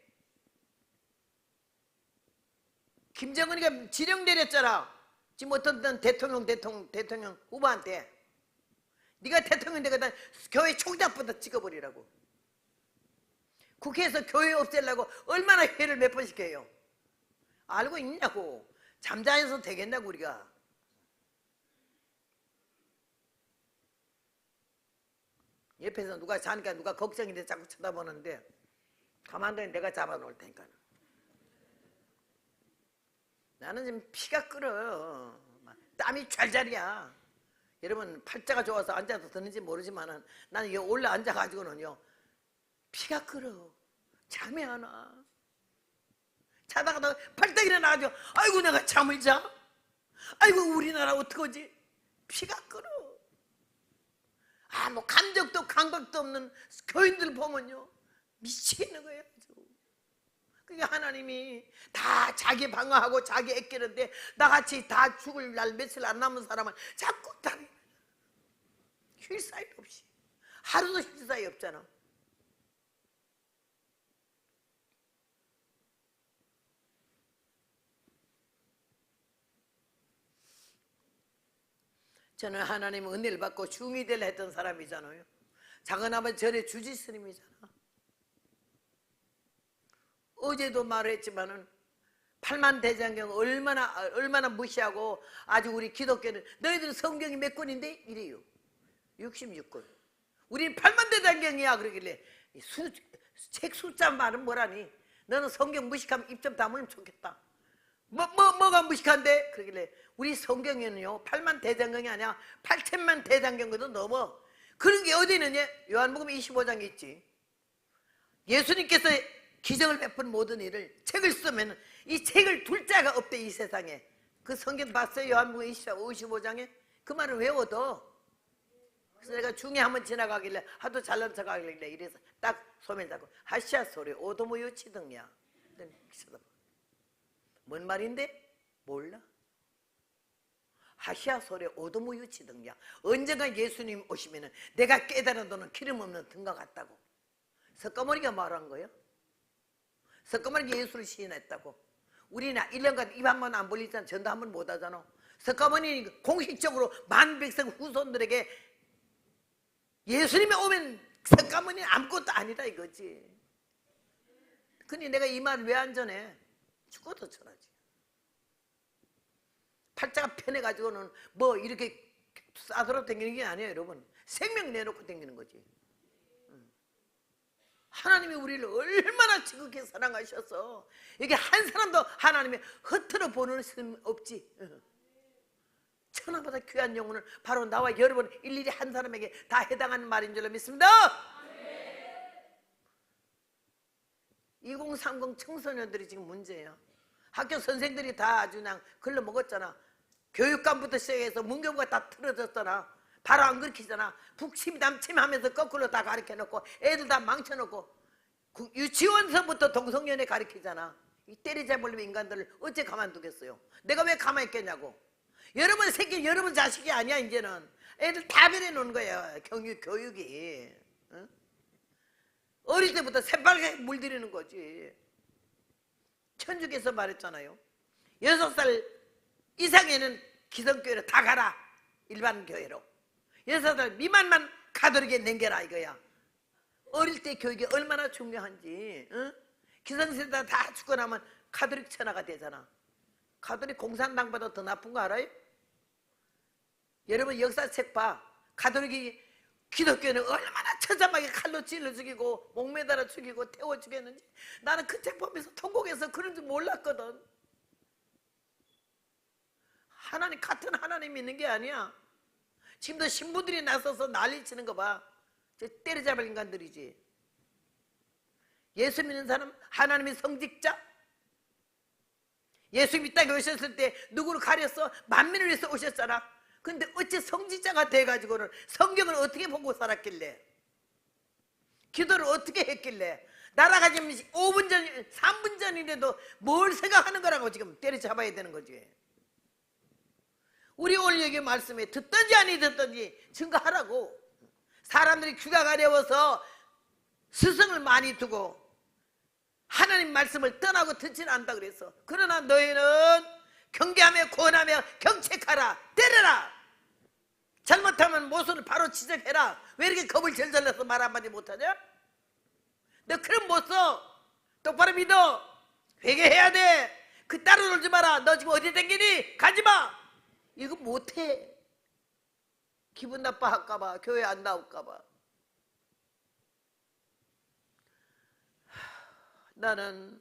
김정은이가 지령 내렸잖아. 지금 어떤 대통령 후보한테 네가 대통령 되거든 교회 총장부터 찍어버리라고. 국회에서 교회 없애려고 얼마나 회를 몇 번 시켜요. 알고 있냐고. 잠자해서 되겠냐고 우리가. 옆에서 누가 자니까 누가 걱정이 돼 자꾸 쳐다보는데 가만둬 내가 잡아놓을 테니까. 나는 지금 피가 끓어. 땀이 찰잘이야. 여러분 팔자가 좋아서 앉아서 듣는지 모르지만은 나는 여기 올라 앉아가지고는요 피가 끓어. 잠이 안 와. 자다가 팔딱 일어나가지고 아이고 내가 잠을 자? 아이고 우리나라 어떡하지? 피가 끓어. 뭐 감정도 감각도 없는 교인들 보면요 미치겠는 거예요. 그러니까 하나님이 다 자기 방어하고 자기 애끼는데 나같이 다 죽을 날 며칠 안 남은 사람은 자꾸 다니. 쉴 사이 없이 하루도 쉴 사이 없잖아. 저는 하나님 은혜를 받고 중위대를 했던 사람이잖아요. 작은아버지 절의 주지스님이잖아. 어제도 말했지만은 8만 대장경 얼마나 무시하고 아주 우리 기독교는 너희들 성경이 몇 권인데 이래요. 66권. 우리는 8만 대장경이야 그러길래 책 숫자 말은 뭐라니? 너는 성경 무식하면 입 좀 다물면 좋겠다. 뭐가 무식한데? 그러길래 우리 성경에는요 8만 대장경이 아니야 8천만 대장경도 넘어. 그런 게 어디 있느냐? 요한복음 25장에 있지. 예수님께서 기적을 베푼 모든 일을 책을 쓰면 이 책을 둘 자가 없대 이 세상에. 그 성경 봤어요? 요한복음 25장에 그 말을 외워둬. 그래서 내가 중에 한번 지나가길래 하도 잘난 척하길래 이래서 딱 소매를 잡고 하시아 소리 오도모요 치등야. 뭔 말인데? 몰라. 하시아 소리 오도모요 치등야. 언젠가 예수님 오시면은 내가 깨달은 너는 기름 없는 등과 같다고. 석가모니가 말한 거예요. 석가모니가 예수를 시인했다고. 우리는 1년간 입 한 번 안 벌리잖아. 전도 한 번 못 하잖아. 석가모니 공식적으로 만 백성 후손들에게 예수님이 오면 석가모니는 아무것도 아니다 이거지. 근데 내가 이 말 왜 안 전해? 죽어도 전하지. 팔자가 편해가지고는 뭐 이렇게 싸돌아 다니는 게 아니에요 여러분. 생명 내놓고 다니는 거지. 하나님이 우리를 얼마나 지극히 사랑하셔서 이게 한 사람도 하나님이 허투루 보는 수 없지. 천하보다 귀한 영혼을 바로 나와 여러분 일일이 한 사람에게 다 해당하는 말인 줄로 믿습니다. 2030 청소년들이 지금 문제예요. 학교 선생들이 다 아주 그냥 글러먹었잖아. 교육감부터 시작해서 문경부가 다 틀어졌잖아. 바로 안 그렇게잖아. 북침 남침 하면서 거꾸로 다 가르쳐놓고 애들 다 망쳐놓고 유치원서부터 동성연애 가르치잖아. 이 때리잡으려면 인간들을 어째 가만두겠어요. 내가 왜 가만히 있겠냐고. 여러분 새끼 여러분 자식이 아니야. 이제는 애들 다 변해놓은 거예요. 교육이. 응? 어릴 때부터 새빨갛게 물들이는 거지. 천주께서 말했잖아요. 6살 이상에는 기성교회로 다 가라. 일반 교회로. 6살 미만만 가톨릭에 남겨라 이거야. 어릴 때 교육이 얼마나 중요한지. 응? 기성세대 다 죽고 나면 가톨릭 천하가 되잖아. 가톨릭 공산당보다 더 나쁜 거 알아요? 여러분 역사책 봐. 가톨릭이 기독교는 얼마나 처참하게 칼로 찔러 죽이고 목매달아 죽이고 태워 죽였는지 나는 그 책 보면서 통곡해서 그런 줄 몰랐거든. 하나님 같은 하나님 믿는 게 아니야. 지금도 신부들이 나서서 난리치는 거 봐. 저 때려잡을 인간들이지. 예수 믿는 사람 하나님의 성직자. 예수 이 땅에 오셨을 때 누구를 가렸어? 만민을 위해서 오셨잖아. 근데 어째 성직자가 돼가지고는 성경을 어떻게 보고 살았길래, 기도를 어떻게 했길래, 나라가 지금 5분 전, 3분 전인데도 뭘 생각하는 거라고 지금 때려잡아야 되는 거지. 우리 오늘 여기 말씀에 듣든지 아니 듣든지 증거하라고. 사람들이 귀가 가려워서 스승을 많이 두고 하나님 말씀을 떠나고 듣지는 않다 그래서. 그러나 너희는 경계하며 권하며 경책하라. 때려라. 잘못하면 모순을 바로 지적해라. 왜 이렇게 겁을 절절내서 말 한마디 못하냐? 너 그럼 못 써. 똑바로 믿어. 회개해야 돼. 그 따로 놀지 마라. 너 지금 어디 댕기니? 가지마. 이거 못해. 기분 나빠할까봐, 교회 안 나올까봐. 나는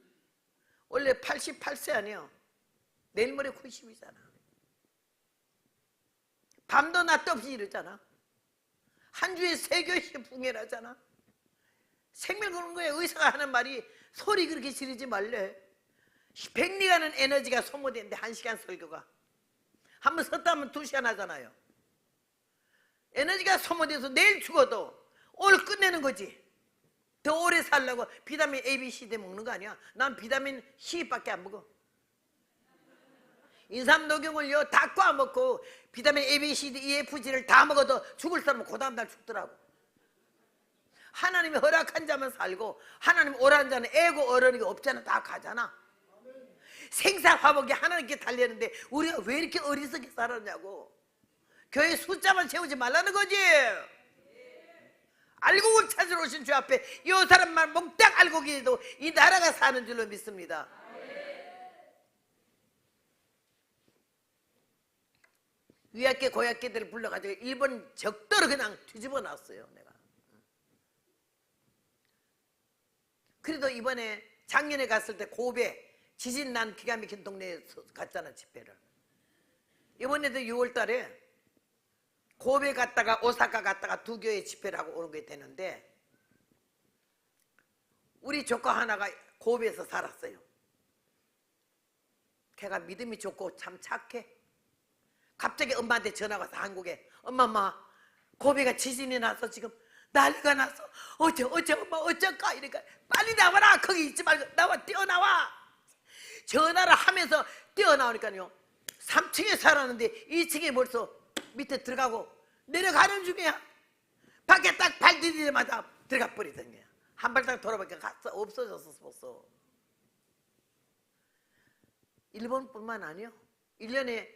원래 88세 아니야. 내일 모레 90이잖아. 밤도 낮도 없이 이러잖아. 한 주에 3교시 붕해라잖아. 생명 거는 거에 의사가 하는 말이 소리 그렇게 지르지 말래. 백리 가는 에너지가 소모되는데 1시간 설교가. 한번 섰다 하면 2시간 하잖아요. 에너지가 소모돼서 내일 죽어도 오늘 끝내는 거지. 더 오래 살려고 비타민 A, B, C, D 먹는 거 아니야. 난 비타민 C밖에 안 먹어. 인삼 녹용을요 다 꽈 먹고 비타민 A, B, C, D, E, F, G를 다 먹어도 죽을 사람은 그 다음 날 죽더라고. 하나님이 허락한 자만 살고 하나님 오라는 자는 애고 어른이고 없잖아. 다 가잖아. 생사화복이 하나님께 달렸는데 우리가 왜 이렇게 어리석게 살았냐고. 교회 숫자만 채우지 말라는 거지. 알곡을 찾으러 오신 주 앞에 이 사람만 몽땅 알고 계도 이 나라가 사는 줄로 믿습니다. 위약계 고약계들을 불러가지고 일본 적도로 그냥 뒤집어 놨어요. 내가. 그래도 이번에 작년에 갔을 때 고베 지진 난 기가 막힌 동네에 갔잖아. 집회를. 이번에도 6월 달에 고베 갔다가 오사카 갔다가 두 교회 집회를 하고 오는 게 되는데 우리 조카 하나가 고베에서 살았어요. 걔가 믿음이 좋고 참 착해. 갑자기 엄마한테 전화가 와서 한국에 엄마 고베가 지진이 나서 지금 난리가 났어. 어째 엄마 어쩔까? 이러니까 빨리 나와라. 거기 있지 말고 나와 뛰어나와. 전화를 하면서 뛰어나오니까요 3층에 살았는데 2층에 벌써 밑에 들어가고 내려가는 중이야. 밖에 딱 발 디디자마자 들어가 버리던 거야. 한 발 딱 돌아보니까 갔어. 없어졌어 벌써. 일본뿐만 아니요 1년에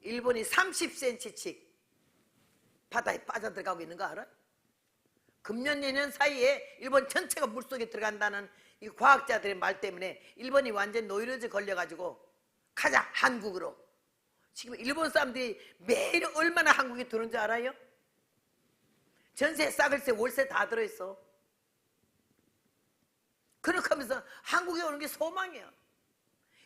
일본이 30cm씩 바다에 빠져들어가고 있는 거 알아? 금년 내년 사이에 일본 전체가 물속에 들어간다는 이 과학자들의 말 때문에 일본이 완전 노이로제 걸려가지고 가자 한국으로. 지금 일본 사람들이 매일 얼마나 한국에 들어오는지 알아요? 전세, 싸글세, 월세 다 들어있어. 그렇게 하면서 한국에 오는 게 소망이야.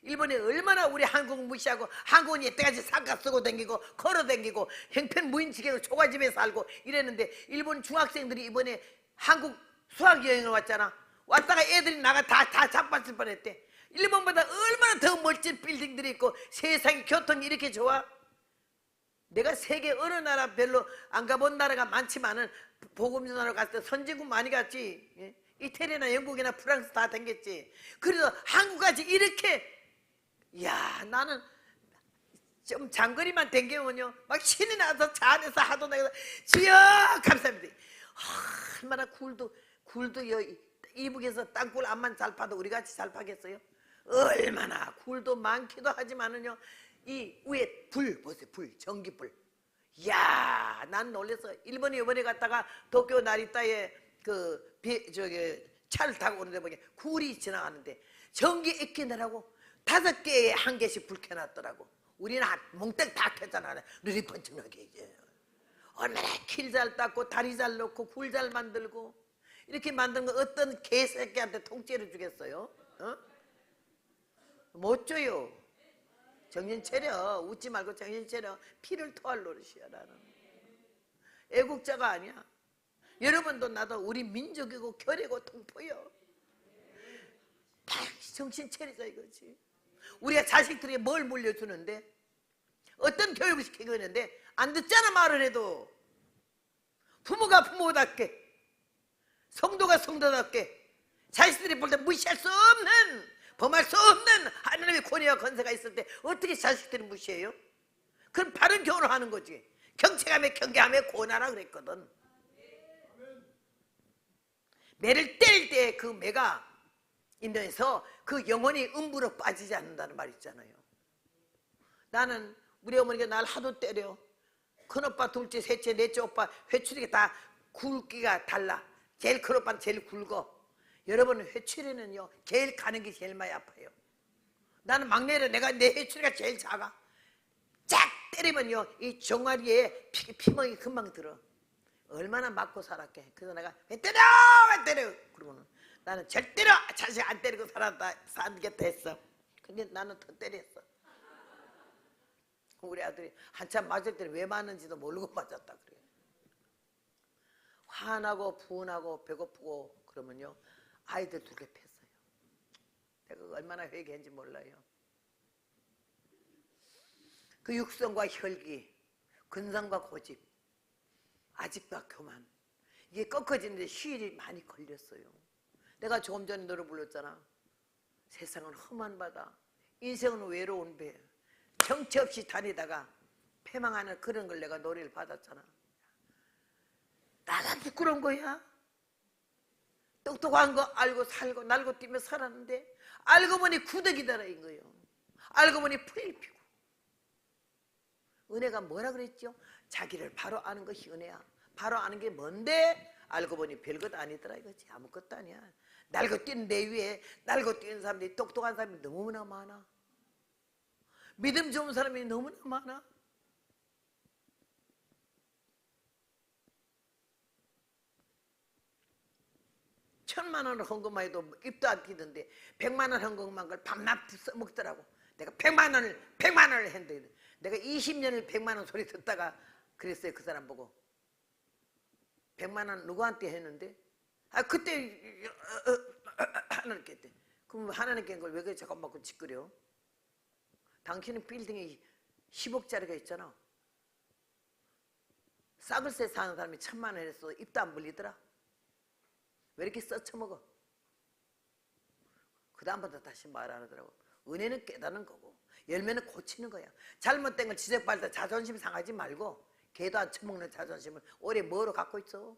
일본에 얼마나 우리 한국 무시하고 한국은 이때까지 상가 쓰고 다니고 걸어 다니고 형편무인지경으로 초가집에 살고 이랬는데 일본 중학생들이 이번에 한국 수학여행을 왔잖아. 왔다가 애들이 나가 다 자빠질 뻔했대. 일본보다 얼마나 더 멋진 빌딩들이 있고 세상에 교통이 이렇게 좋아? 내가 세계 어느 나라 별로 안 가본 나라가 많지만은 보금전화로 갔을 때 선진국 많이 갔지. 예? 이태리나 영국이나 프랑스 다 다녔지. 그래서 한국까지 이렇게 야 나는 좀 장거리만 댕겨오면요 막 신이 나서 차 안에서 하도 나서 주여 감사합니다. 얼마나 굴도 이북에서 땅굴 암만 잘 파도 우리같이 잘 파겠어요? 얼마나 굴도 많기도 하지만은요 이 위에 불 보세요. 불 전기불. 야 난 놀래서 일본에 이번에 갔다가 도쿄 나리타에 차를 타고 오는데 보니까 굴이 지나가는데 전기 에키네라고 5개에 1개씩 불 켜놨더라고. 우리는 몽땅 다 켰잖아. 눈이 번쩍나게 이제. 얼마나 길 잘 닦고 다리 잘 놓고 굴 잘 만들고 이렇게 만든 거 어떤 개새끼한테 통째로 주겠어요? 어? 못 줘요. 정신 차려. 웃지 말고 정신 차려. 피를 토할 노릇이야 나는. 애국자가 아니야. 여러분도 나도 우리 민족이고 결이고 통포요. 정신 차리자 이거지. 우리가 자식들에게 뭘 물려주는데 어떤 교육을 시키고 있는데 안 듣잖아. 말을 해도 부모가 부모답게 성도가 성도답게 자식들이 볼 때 무시할 수 없는 범할 수 없는 하나님의 권위와 권세가 있을 때 어떻게 자식들이 무시해요? 그럼 바른 교훈을 하는 거지. 경책하며 경계하며 고나라 그랬거든. 매를 때릴 때 그 매가 인도에서 그 영혼이 음부로 빠지지 않는다는 말 있잖아요. 나는 우리 어머니가 날 하도 때려. 큰오빠, 둘째, 셋째, 넷째 오빠 회추리가 다 굵기가 달라. 제일 큰 오빠는 제일 굵어. 여러분 회초리는요 제일 가는 게 제일 많이 아파요. 나는 막내라 내가 내 회초리가 제일 작아. 쫙 때리면요 이 종아리에 피멍이 금방 들어. 얼마나 맞고 살았게. 그래서 내가 왜 때려 왜 때려 그러고는 나는 절대로 자식 안 때리고 살겠다 했어. 근데 나는 더 때렸어. 우리 아들이 한참 맞을 때는 왜 맞는지도 모르고 맞았다 그래요. 화나고 분하고 배고프고 그러면요 아이들 두 개 팼어요. 내가 얼마나 회개한지 몰라요. 그 육성과 혈기, 근성과 고집, 아직도 교만, 이게 꺾어지는데 시일이 많이 걸렸어요. 내가 조금 전에 노래 불렀잖아. 세상은 험한 바다, 인생은 외로운 배, 정처 없이 다니다가 패망하는 그런 걸 내가 노래를 받았잖아. 나가 부끄러운 거야. 똑똑한 거 알고 살고 날고 뛰며 살았는데 알고 보니 구더기다라인 거예요. 알고 보니 풀잎이고. 은혜가 뭐라 그랬죠? 자기를 바로 아는 것이 은혜야. 바로 아는 게 뭔데? 알고 보니 별것 아니더라 이거지. 아무것도 아니야. 날고 뛰는 내 위에 날고 뛰는 사람들이 똑똑한 사람이 너무나 많아. 믿음 좋은 사람이 너무나 많아. 천만 원 헌금만 해도 입도 안 뛰던데 100만 원 헌금만 걸 밤낮 써먹더라고. 내가 100만 원을 했는데 내가 20년을 100만 원 소리 듣다가 그랬어요. 그 사람 보고 100만 원 누구한테 했는데 그때 하나님께 했대. 그럼 하나님께 한 걸 왜 그래 잠깐 먹고 짓거려? 당신은 빌딩에 10억짜리가 있잖아. 싸글새 사는 사람이 1000만 원 했어. 입도 안 벌리더라. 왜 이렇게 써쳐먹어? 그 다음부터 다시 말 안 하더라고. 은혜는 깨닫는 거고 열매는 고치는 거야. 잘못된 걸 지적받을 때 자존심 상하지 말고 개도 안 처먹는 자존심을 오래 뭐로 갖고 있어?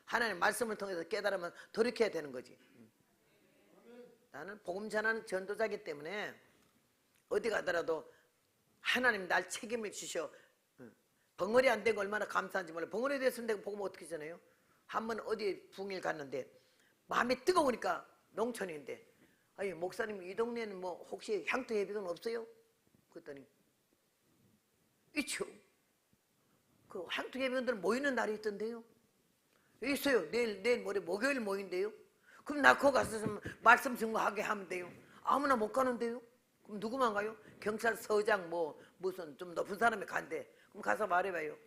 하나님 말씀을 통해서 깨달으면 돌이켜야 되는 거지. 나는 복음 전하는 전도자이기 때문에 어디 가더라도 하나님 날 책임을 주셔. 벙어리 안 된 거 얼마나 감사한지 몰라. 벙어리 됐으면 내가 복음 어떻게 전해요? 한번 어디 붕일 갔는데 마음이 뜨거우니까 농촌인데 아니 목사님 이 동네는 뭐 혹시 향토 예비군 없어요? 그랬더니 있죠. 그 향토 예비군들 모이는 날이 있던데요. 있어요. 내일 모레 목요일 모인대요. 그럼 나 거기 가서 좀 말씀 증거하게 하면 돼요. 아무나 못 가는데요. 그럼 누구만 가요? 경찰서장 뭐 무슨 좀 높은 사람이 간대. 그럼 가서 말해봐요.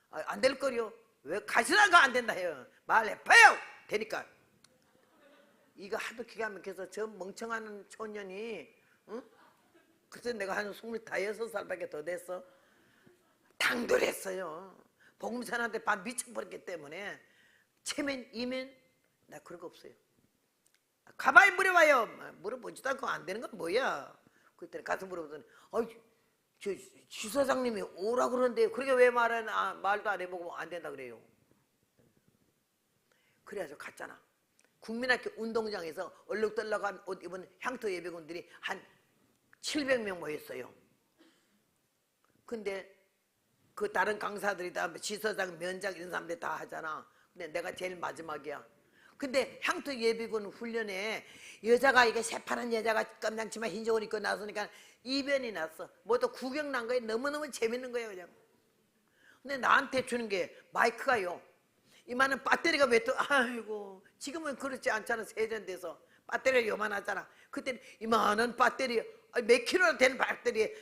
안 될 거요. 왜 가시나가 안 된다 해요. 말해봐요. 되니까. 이거 하도 기가 막혀서 저 멍청한 초년이 응? 그때 내가 한 25살밖에 더 됐어. 당돌했어요. 복음산한테 반 미쳐버렸기 때문에 체면 이면 나 그런 거 없어요. 가만히 물어봐요. 물어보지도 않고 안 되는 건 뭐야. 그때 가서 물어보더니 저 지사장님이 오라 그러는데 그렇게 왜 말도 안 해보고 안 된다 그래요. 그래가지고 갔잖아. 국민학교 운동장에서 얼룩덜룩한 옷 입은 향토 예비군들이 한 700명 모였어요. 근데 그 다른 강사들이 다 지서장, 면장 이런 사람들 다 하잖아. 근데 내가 제일 마지막이야. 근데 향토 예비군 훈련에 여자가 이게 새파란 여자가 깜장치마 흰 옷 입고 나서니까 이변이 났어. 뭐또 구경 난 거에 너무너무 재밌는 거예요 그냥. 근데 나한테 주는 게 마이크가요. 이만한 배터리가 왜 또 아이고 지금은 그렇지 않잖아. 세련돼서 배터리가 요만하잖아. 그때는 이만한 배터리 몇 킬로나 되는 배터리에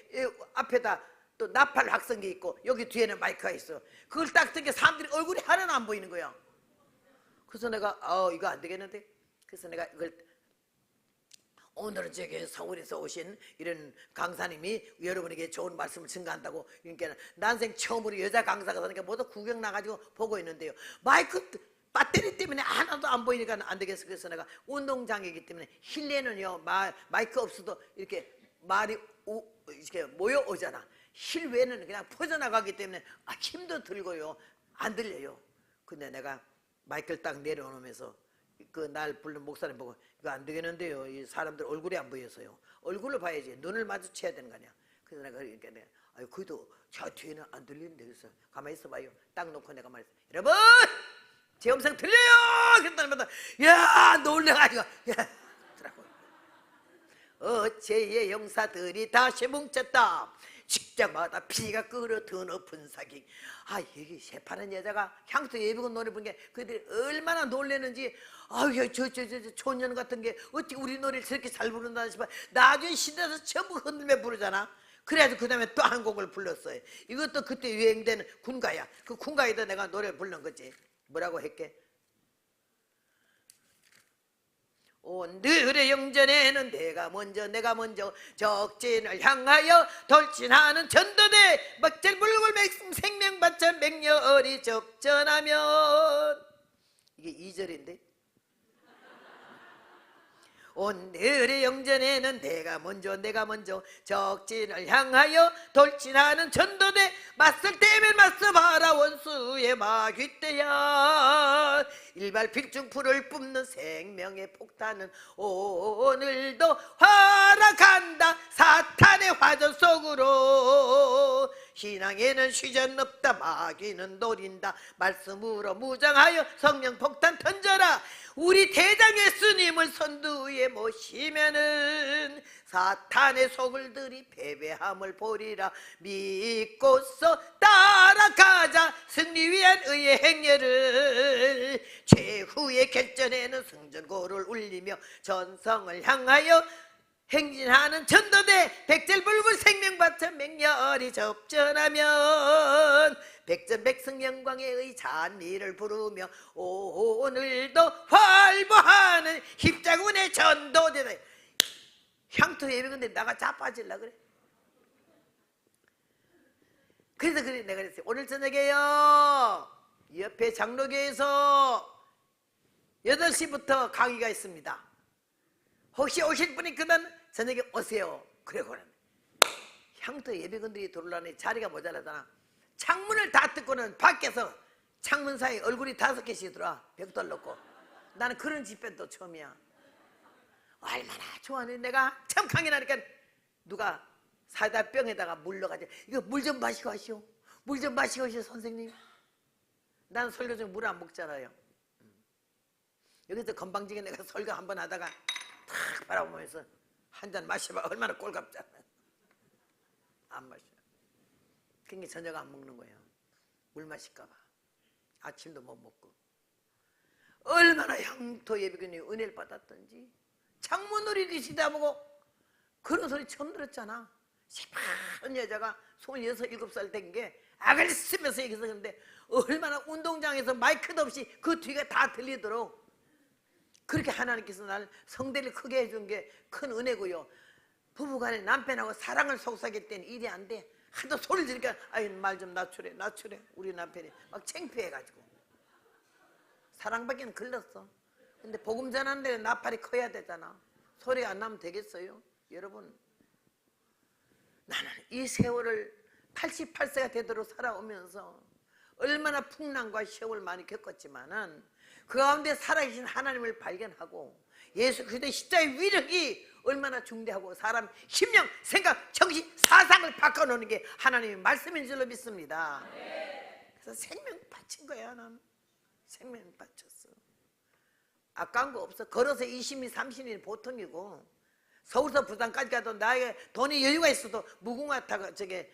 앞에다 또 나팔 확성기 있고 여기 뒤에는 마이크가 있어. 그걸 딱 듣게 사람들이 얼굴이 하나도 안 보이는 거야. 그래서 내가 이거 안 되겠는데. 그래서 내가 이걸 오늘은 저기 서울에서 오신 이런 강사님이 여러분에게 좋은 말씀을 증가한다고. 그러니까 난생 처음으로 여자 강사가 되니까 모두 구경 나가지고 보고 있는데요. 마이크 배터리 때문에 하나도 안 보이니까 안 되겠어. 그래서 내가 운동장이기 때문에 실내는요 마이크 없어도 이렇게 말이 이렇게 모여오잖아. 실외는 그냥 퍼져나가기 때문에 힘도 들고요 안 들려요. 근데 내가 마이크를 딱 내려놓으면서 그 날 부른 목사님 보고 이거 안 되겠는데요. 이 사람들 얼굴이 안 보여서요. 얼굴로 봐야지. 눈을 마주쳐야 되는 거 아니야. 그래서 내가 그러니까 그래도 저 뒤에는 안 들리는데 그래서 가만히 있어봐요. 딱 놓고 내가 말했어. 여러분 제 음성 들려요! 그랬더니 야 놀래가지고 야 더라고요. 어제의 용사들이 다시 뭉쳤다. 직장마다 피가 끓어 더 높은 사기. 아 여기 새파란 여자가 향토 예비군 노래 부른 게 그들이 얼마나 놀래는지. 아유 저 초년 같은 게 어찌 우리 노래를 저렇게 잘 부른다 싶어. 나중에 시대에서 전부 흔들며 부르잖아. 그래가지고 그 다음에 또 한 곡을 불렀어요. 이것도 그때 유행되는 군가야. 그 군가에다 내가 노래 부른 거지. 뭐라고 했게? 오늘의 영전에는 내가 먼저 적진을 향하여 돌진하는 전도대 막절불굴 생명바쳐 맹렬히 접전하면. 이게 2절인데 오늘의 영전에는 내가 먼저 적진을 향하여 돌진하는 전도대 맞설 때면 맞서봐라 원수의 마귀떼야. 일발필중풀을 뿜는 생명의 폭탄은 오늘도 활락한다. 사탄의 화전 속으로 신앙에는 쉬전 없다. 마귀는 노린다. 말씀으로 무장하여 성령 폭탄 던져라. 우리 대장 예수님을 선두에 모시면은 사탄의 속을 들이 패배함을 보리라. 믿고서 따라가자. 승리 위한 의의 행렬을 최후의 결전에는 승전고를 울리며 전성을 향하여 행진하는 전도대 백절불굴 생명바쳐 맹렬히 접전하면 백전백승 영광의 잔미를 부르며 오늘도 활보하는 십자군의 전도대다. 향토 예배인데 나가 자빠질라 그래. 그래서 그래 내가 그랬어요. 오늘 저녁에요 옆에 장로교에서 8시부터 강의가 있습니다. 혹시 오실 분이 그날 저녁에 오세요. 그래 그러네. 향토 예배군들이 들어오려니 자리가 모자라잖아. 창문을 다 뜯고는 밖에서 창문 사이 얼굴이 5개씩 들어와. 벽돌 넣고. 나는 그런 집회도 처음이야. 얼마나 좋아하는 내가 참 강연하니까 누가 사다 병에다가 물 넣어가지고 이거 물 좀 마시고 하시오. 물 좀 마시고 하시오 선생님. 나는 설교 중 물 안 먹잖아요. 여기서 건방지게 내가 설교 한번 하다가 탁 바라보면서 한 잔 마셔봐. 얼마나 꼴갑잖아. 안 마셔. 그게 저녁 안 먹는 거예요. 물 마실까 봐. 아침도 못 먹고. 얼마나 향토 예비군이 은혜를 받았던지. 창문을 이리 지다보고 그런 소리 처음 들었잖아. 시퍼런 여자가 26, 7살 된 게 악을 쓰면서 얘기해서 그런데 얼마나 운동장에서 마이크도 없이 그 뒤가 다 들리도록 그렇게 하나님께서 나를 성대를 크게 해준 게 큰 은혜고요. 부부간에 남편하고 사랑을 속삭일 때는 일이 안 돼. 하도 소리 지르니까 아이 말 좀 낮추래. 우리 남편이 막 창피해가지고 사랑밖에는 글렀어. 근데 복음 전하는데 나팔이 커야 되잖아. 소리가 안 나면 되겠어요? 여러분 나는 이 세월을 88세가 되도록 살아오면서 얼마나 풍랑과 시험을 많이 겪었지만은 그 가운데 살아계신 하나님을 발견하고 예수 그리스도의 십자가의 위력이 얼마나 중대하고 사람 심령, 생각, 정신, 사상을 바꿔놓는 게 하나님의 말씀인 줄로 믿습니다. 그래서 생명 바친 거야. 나는 생명 바쳤어. 아까운 거 없어. 걸어서 20일, 30일이 보통이고 서울서 부산까지 가도 나에게 돈이 여유가 있어도 무궁화 타고 저게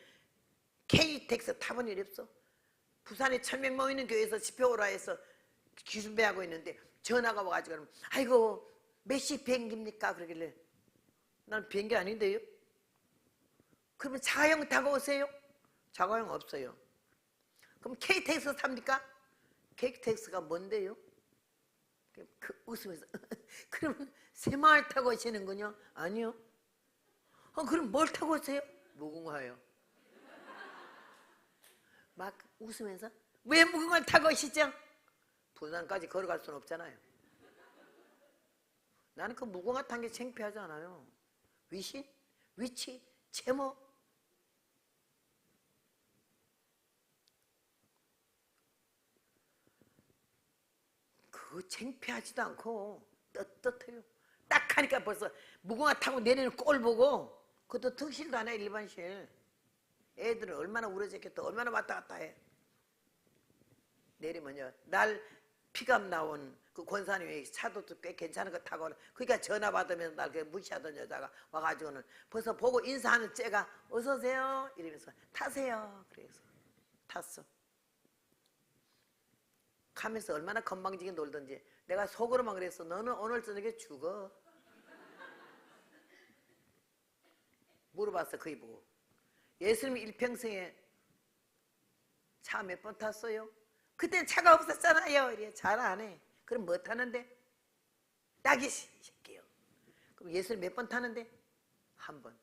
KTX 타본 일이 없어. 부산에 1000명 모이는 교회에서 집회오라 해서 준비하고 있는데 전화가 와가지고 그러면 아이고 몇 시 비행기입니까? 그러길래 난 비행기 아닌데요? 그러면 자가용 타고 오세요? 자가용 없어요. 그럼 KTX 탑니까? KTX가 뭔데요? 웃으면서 그러면 새마을 타고 오시는군요? 아니요. 그럼 뭘 타고 오세요? 무궁화요. 막 웃으면서 왜 무궁화를 타고 오시죠? 부산까지 걸어갈 수는 없잖아요. 나는 그 무궁화 탄 게 창피하지 않아요. 위신, 위치, 제목. 그거 창피하지도 않고 떳떳해요. 딱 하니까 벌써 무궁화 타고 내리는 꼴 보고 그것도 특실도 안 해. 일반실. 애들은 얼마나 우러졌겠다. 얼마나 왔다 갔다 해. 내리면요 날 피감 나온 그 권사님이 차도 꽤 괜찮은 거 타고, 그러니까 전화 받으면서 날 무시하던 여자가 와가지고는 벌써 보고 인사하는 쟤가 어서 오세요 이러면서 타세요. 그래서 탔어. 가면서 얼마나 건방지게 놀던지 내가 속으로만 그랬어. 너는 오늘 저녁에 죽어. 물어봤어. 그이 보고 예수님 일평생에 차 몇 번 탔어요? 그땐 차가 없었잖아요. 이래. 잘 안 해. 그럼 뭐 타는데? 딱이 새끼요. 그럼 예수님 몇 번 타는데? 한 번.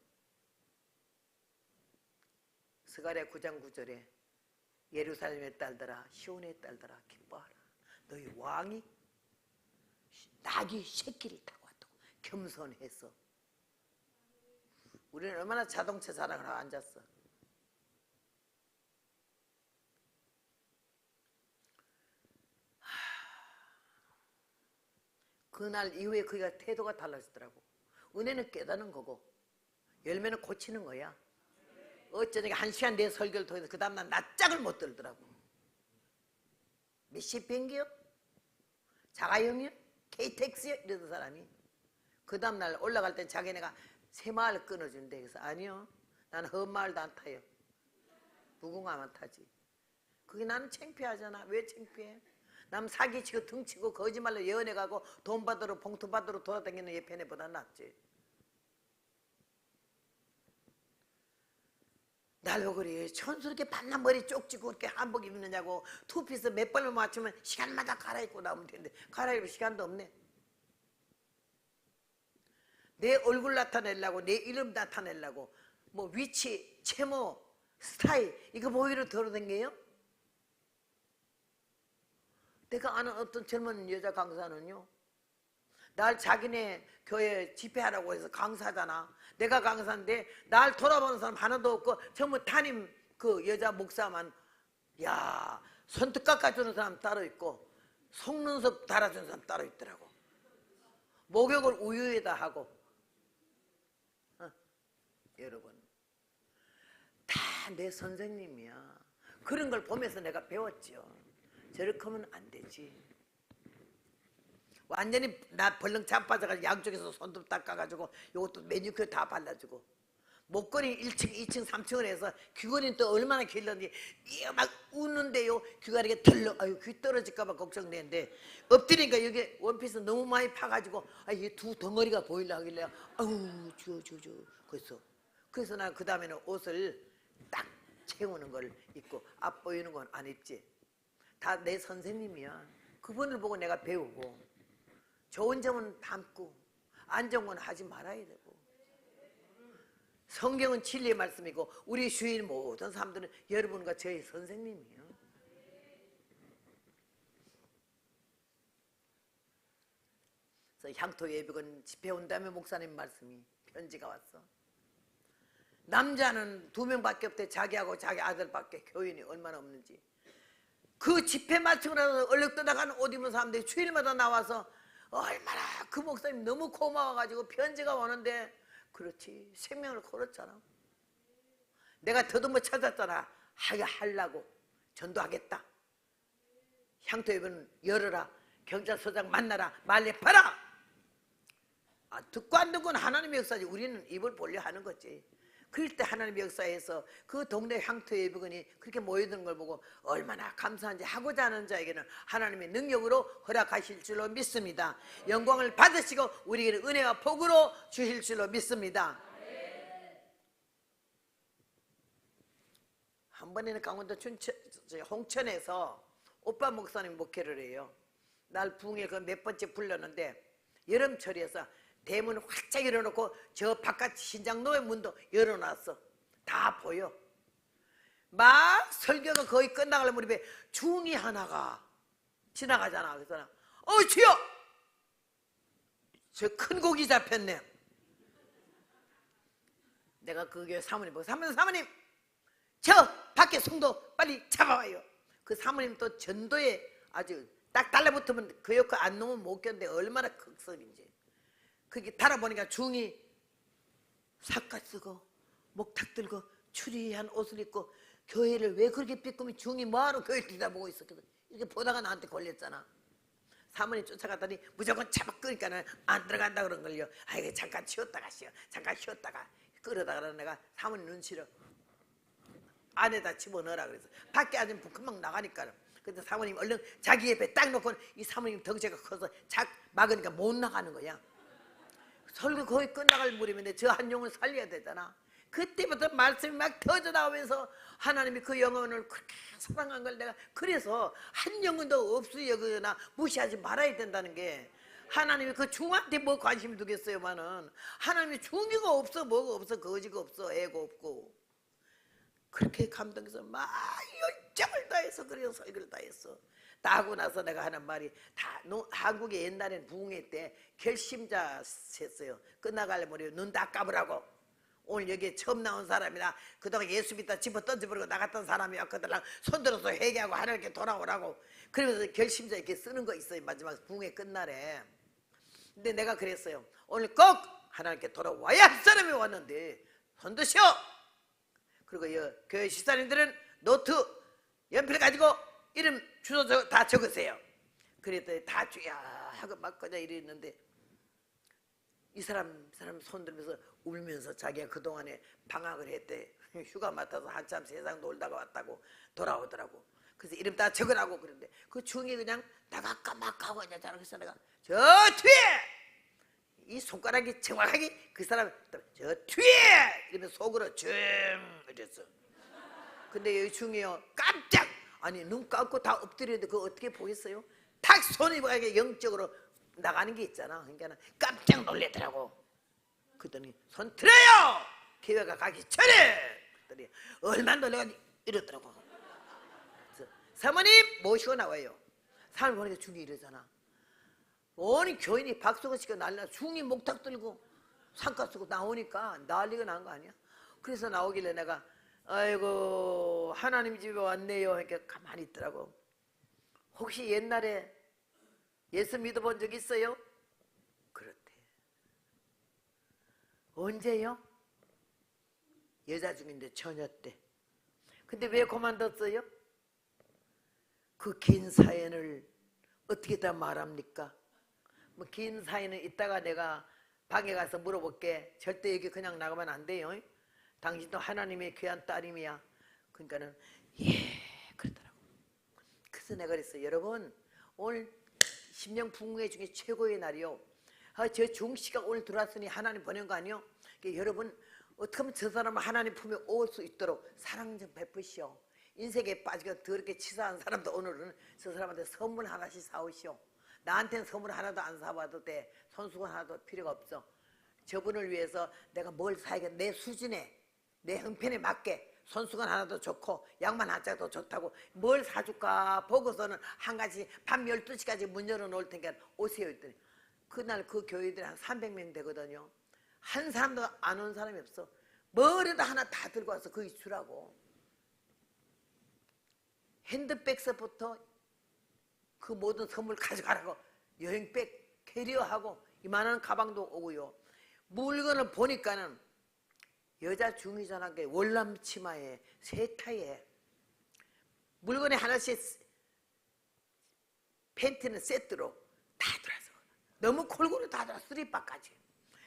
스가랴 9장 9절에 예루살렘의 딸들아 시온의 딸들아 기뻐하라. 너희 왕이 낙이 새끼를 타고 왔다고. 겸손해서. 우리는 얼마나 자동차 자랑을 하고 앉았어. 그날 이후에 그가 태도가 달라지더라고. 은혜는 깨닫는 거고 열매는 고치는 거야. 어쩌니까 1시간 내 설교를 통해서 그 다음날 낯짝을 못 들더라고. 몇시 비행기요? 자가용이요? KTX요? 이러던 사람이 그 다음날 올라갈 땐 자기네가 새마을 끊어준대. 그래서 아니요, 나는 험마을도 안 타요. 무궁화만 타지. 그게 나는 창피하잖아. 왜 창피해? 남 사기치고 등치고 거짓말로 연애가고 돈 받으러 봉투 받으러 돌아다니는 예편애보다 낫지. 날 보고 그래. 촌스럽게 반나 머리 쪽지고 이렇게 한복 입느냐고. 투피스 몇 벌만 맞추면 시간마다 갈아입고 나오면 되는데 갈아입을 시간도 없네. 내 얼굴 나타내려고 내 이름 나타내려고 뭐 위치, 채모, 스타일 이거 보이러 돌아다녀요? 내가 아는 어떤 젊은 여자 강사는요, 날 자기네 교회 집회하라고 해서 강사잖아. 내가 강사인데 날 돌아보는 사람 하나도 없고 전부 담임 그 여자 목사만. 야, 손톱 깎아주는 사람 따로 있고 속눈썹 달아주는 사람 따로 있더라고. 목욕을 우유에다 하고. 여러분 다 내 선생님이야. 그런 걸 보면서 내가 배웠죠. 저렇게 하면 안 되지. 완전히 나 벌렁 자빠져가지고 양쪽에서 손톱 닦아가지고 요것도 매니큐어 다 발라주고 목걸이 1층, 2층, 3층을 해서 귀걸이는 또 얼마나 길던지 막 웃는데요. 귀가 이렇게 털러 아유 귀 떨어질까봐 걱정되는데 엎드리니까 여기 원피스 너무 많이 파가지고 이 두 덩어리가 보이려 하길래 아우 저 그래서 난 그 다음에는 옷을 딱 채우는 걸 입고 앞 보이는 건 안 입지. 다 내 선생님이야. 그분을 보고 내가 배우고 좋은 점은 담고 안 좋은 건 하지 말아야 되고. 성경은 진리의 말씀이고 우리 주위의 모든 사람들은 여러분과 저의 선생님이에요. 그래서 향토 예비군 집회 온 다음에 목사님 말씀이 편지가 왔어. 남자는 2명밖에 없대. 자기하고 자기 아들밖에. 교인이 얼마나 없는지. 그 집회 마치고 나서 얼룩떠나가는 옷 입은 사람들이 주일마다 나와서 얼마나 그 목사님 너무 고마워가지고 편지가 오는데 그렇지 생명을 걸었잖아. 내가 더듬어 찾았잖아. 하려고 전도하겠다. 향토협은 열어라. 경찰서장 만나라. 말려봐라. 듣고 안 듣고는 하나님의 역사지. 우리는 입을 벌려 하는 거지. 그럴 때 하나님의 역사에서 그 동네 향토예비군이 그렇게 모여드는 걸 보고 얼마나 감사한지. 하고자 하는 자에게는 하나님의 능력으로 허락하실 줄로 믿습니다. 영광을 받으시고 우리에게는 은혜와 복으로 주실 줄로 믿습니다. 한 번에는 강원도 홍천에서 오빠 목사님 목회를 해요. 날 부흥회 그 몇 번째 불렀는데 여름철이어서 대문 활짝 열어놓고 저 바깥 신장로의 문도 열어놨어. 다 보여. 막 설교가 거의 끝나가려면 우리 배 중이 하나가 지나가잖아. 그래서 주여! 저 큰 고기 잡혔네. 내가 그 교회 사모님 보고 사모님 저 밖에 성도 빨리 잡아와요. 그 사모님 또 전도에 아주 딱 달라붙으면 그 역할 안 놓으면 못 견데 얼마나 극성인지. 그게 달아보니까 중이 삿갓 쓰고 목탁 들고 추리한 옷을 입고 교회를 왜 그렇게 삐꾸미 중이 뭐하러 교회를 뒤다보고 있었거든. 이렇게 보다가 나한테 걸렸잖아. 사모님 쫓아갔더니 무조건 차박 끄니까는 안 들어간다 그런 걸요. 아이고 잠깐 쉬었다가 잠깐 쉬었다가 끌어다가 내가 사모님 눈치를 안에다 집어넣으라 그래서 밖에 아주 금방 나가니까. 근데 사모님 얼른 자기 옆에 딱 놓고 이 사모님 덩치가 커서 착 막으니까 못 나가는 거야. 설교 거의 끝나갈 무렵인데 저 한 영을 살려야 되잖아. 그때부터 말씀이 막 터져 나오면서 하나님이 그 영혼을 그렇게 사랑한 걸 내가 그래서 한 영혼도 없으여거나 무시하지 말아야 된다는 게 하나님이 그 중한테 뭐 관심 두겠어요만은 하나님이 중이가 없어 뭐가 없어 거지가 없어 애가 없고 그렇게 감동해서 막 열정을 다해서 그래서 설교를 다 했어. 다 하고 나서 내가 하는 말이 다 한국에 옛날에는 부흥회 때 결심자 했어요. 끝나가려면 눈 다 감으라고. 오늘 여기에 처음 나온 사람이나 그동안 예수 믿다 집어 던져버리고 나갔던 사람이야. 그들랑 손들어서 회개하고 하나님께 돌아오라고. 그러면서 결심자 이렇게 쓰는 거 있어요. 마지막 부흥회 끝날에. 근데 내가 그랬어요. 오늘 꼭 하나님께 돌아와야 할 사람이 왔는데 손 드셔. 그리고 교회 시사님들은 노트 연필 가지고 이름 주소 다 적으세요. 그랬더니 다 주야 하고 막 그냥 이랬는데 이 사람 손 들면서 울면서 자기가 그동안에 방학을 했대. 휴가 맡아서 한참 세상 놀다가 왔다고 돌아오더라고. 그래서 이름 다 적으라고 그러는데 그 중에 그냥 나가까 막하고 그냥 그래서 내가 저 뒤에 이 손가락이 정확하게 그 사람 저 뒤에 이러면 속으로 쭉 이랬어. 근데 여기 중에요 깜짝 아니 눈 감고 다 엎드렸는데 그거 어떻게 보겠어요? 탁 손이 보이게 영적으로 나가는 게 있잖아. 그러니까 깜짝 놀래더라고. 그랬더니 손 들어요. 기회가 가기 전에. 그랬더니 얼마나 놀래가지고 이러더라고. 그래서 사모님 모시고 나와요. 사모님 보니까 중이 이러잖아. 온 교인이 박수가 치고 난리나 중이 목탁 들고 상가 쓰고 나오니까 난리가 난 거 아니야. 그래서 나오길래 내가 아이고 하나님 집에 왔네요. 이렇게 가만히 있더라고. 혹시 옛날에 예수 믿어본 적 있어요? 그렇대. 언제요? 여자 중인데 처녀 때. 근데 왜 그만뒀어요? 그 긴 사연을 어떻게 다 말합니까? 뭐 긴 사연은 이따가 내가 방에 가서 물어볼게. 절대 여기 그냥 나가면 안 돼요. 당신도 하나님의 귀한 딸임이야. 그러니까는 예 그러더라고. 그래서 내가 그랬어요. 여러분 오늘 심령 부흥회 중에 최고의 날이요. 저 중씨가 오늘 들어왔으니 하나님 보낸 거 아니요? 그러니까 여러분 어떻게 하면 저 사람을 하나님 품에 올 수 있도록 사랑 좀 베푸시오. 인생에 빠지고 더럽게 치사한 사람도 오늘은 저 사람한테 선물 하나씩 사오시오. 나한테는 선물 하나도 안 사와도 돼. 손수건 하나도 필요가 없어. 저분을 위해서 내가 뭘 사야겠 내 수준에 내 형편에 맞게 손수건 하나도 좋고 양말 한 짝도 좋다고 뭘 사줄까 보고서는 한 가지 밤 12시까지 문 열어놓을 테니까 오세요 했더니 그날 그 교회들이 한 300명 되거든요. 한 사람도 안 온 사람이 없어. 뭐라도 하나 다 들고 와서 거기 주라고. 핸드백서부터 그 모든 선물 가져가라고 여행백 캐리어하고 이만한 가방도 오고요. 물건을 보니까는 여자 중의전학에 월남 치마에 세타에 물건에 하나씩 팬티는 세트로 다 들어서 너무 골고루 다 들어 스리바까지.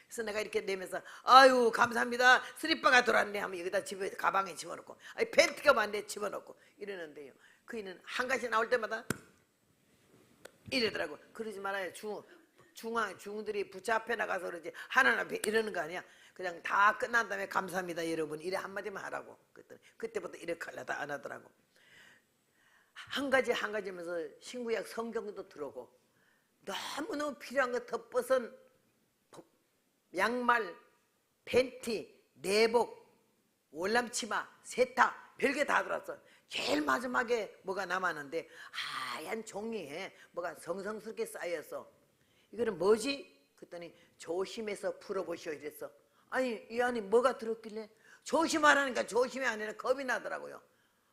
그래서 내가 이렇게 내면서 아유 감사합니다 스리바가 들어왔네 하면 여기다 집에 가방에 집어넣고 아니 팬티가 많네 집어넣고 이러는데요. 그이는 한 가지 나올 때마다 이러더라고. 그러지 말아요. 중들이 부처 앞에 나가서 그러지 하나님 앞에 이러는 거 아니야. 그냥 다 끝난 다음에 감사합니다 여러분 이래 한마디만 하라고. 그때부터 이렇게 하려다 안 하더라고. 한 가지 한 가지면서 신구약 성경도 들어오고 너무너무 필요한 거 덧벗은 양말, 팬티, 내복, 월남치마, 세탁 별게 다 들어왔어. 제일 마지막에 뭐가 남았는데 하얀 종이에 뭐가 성성스럽게 쌓였어. 이거는 뭐지? 그랬더니 조심해서 풀어보시오 이랬어. 아니 이 안에 뭐가 들었길래 조심하라니까 조심이 아니라 겁이 나더라고요.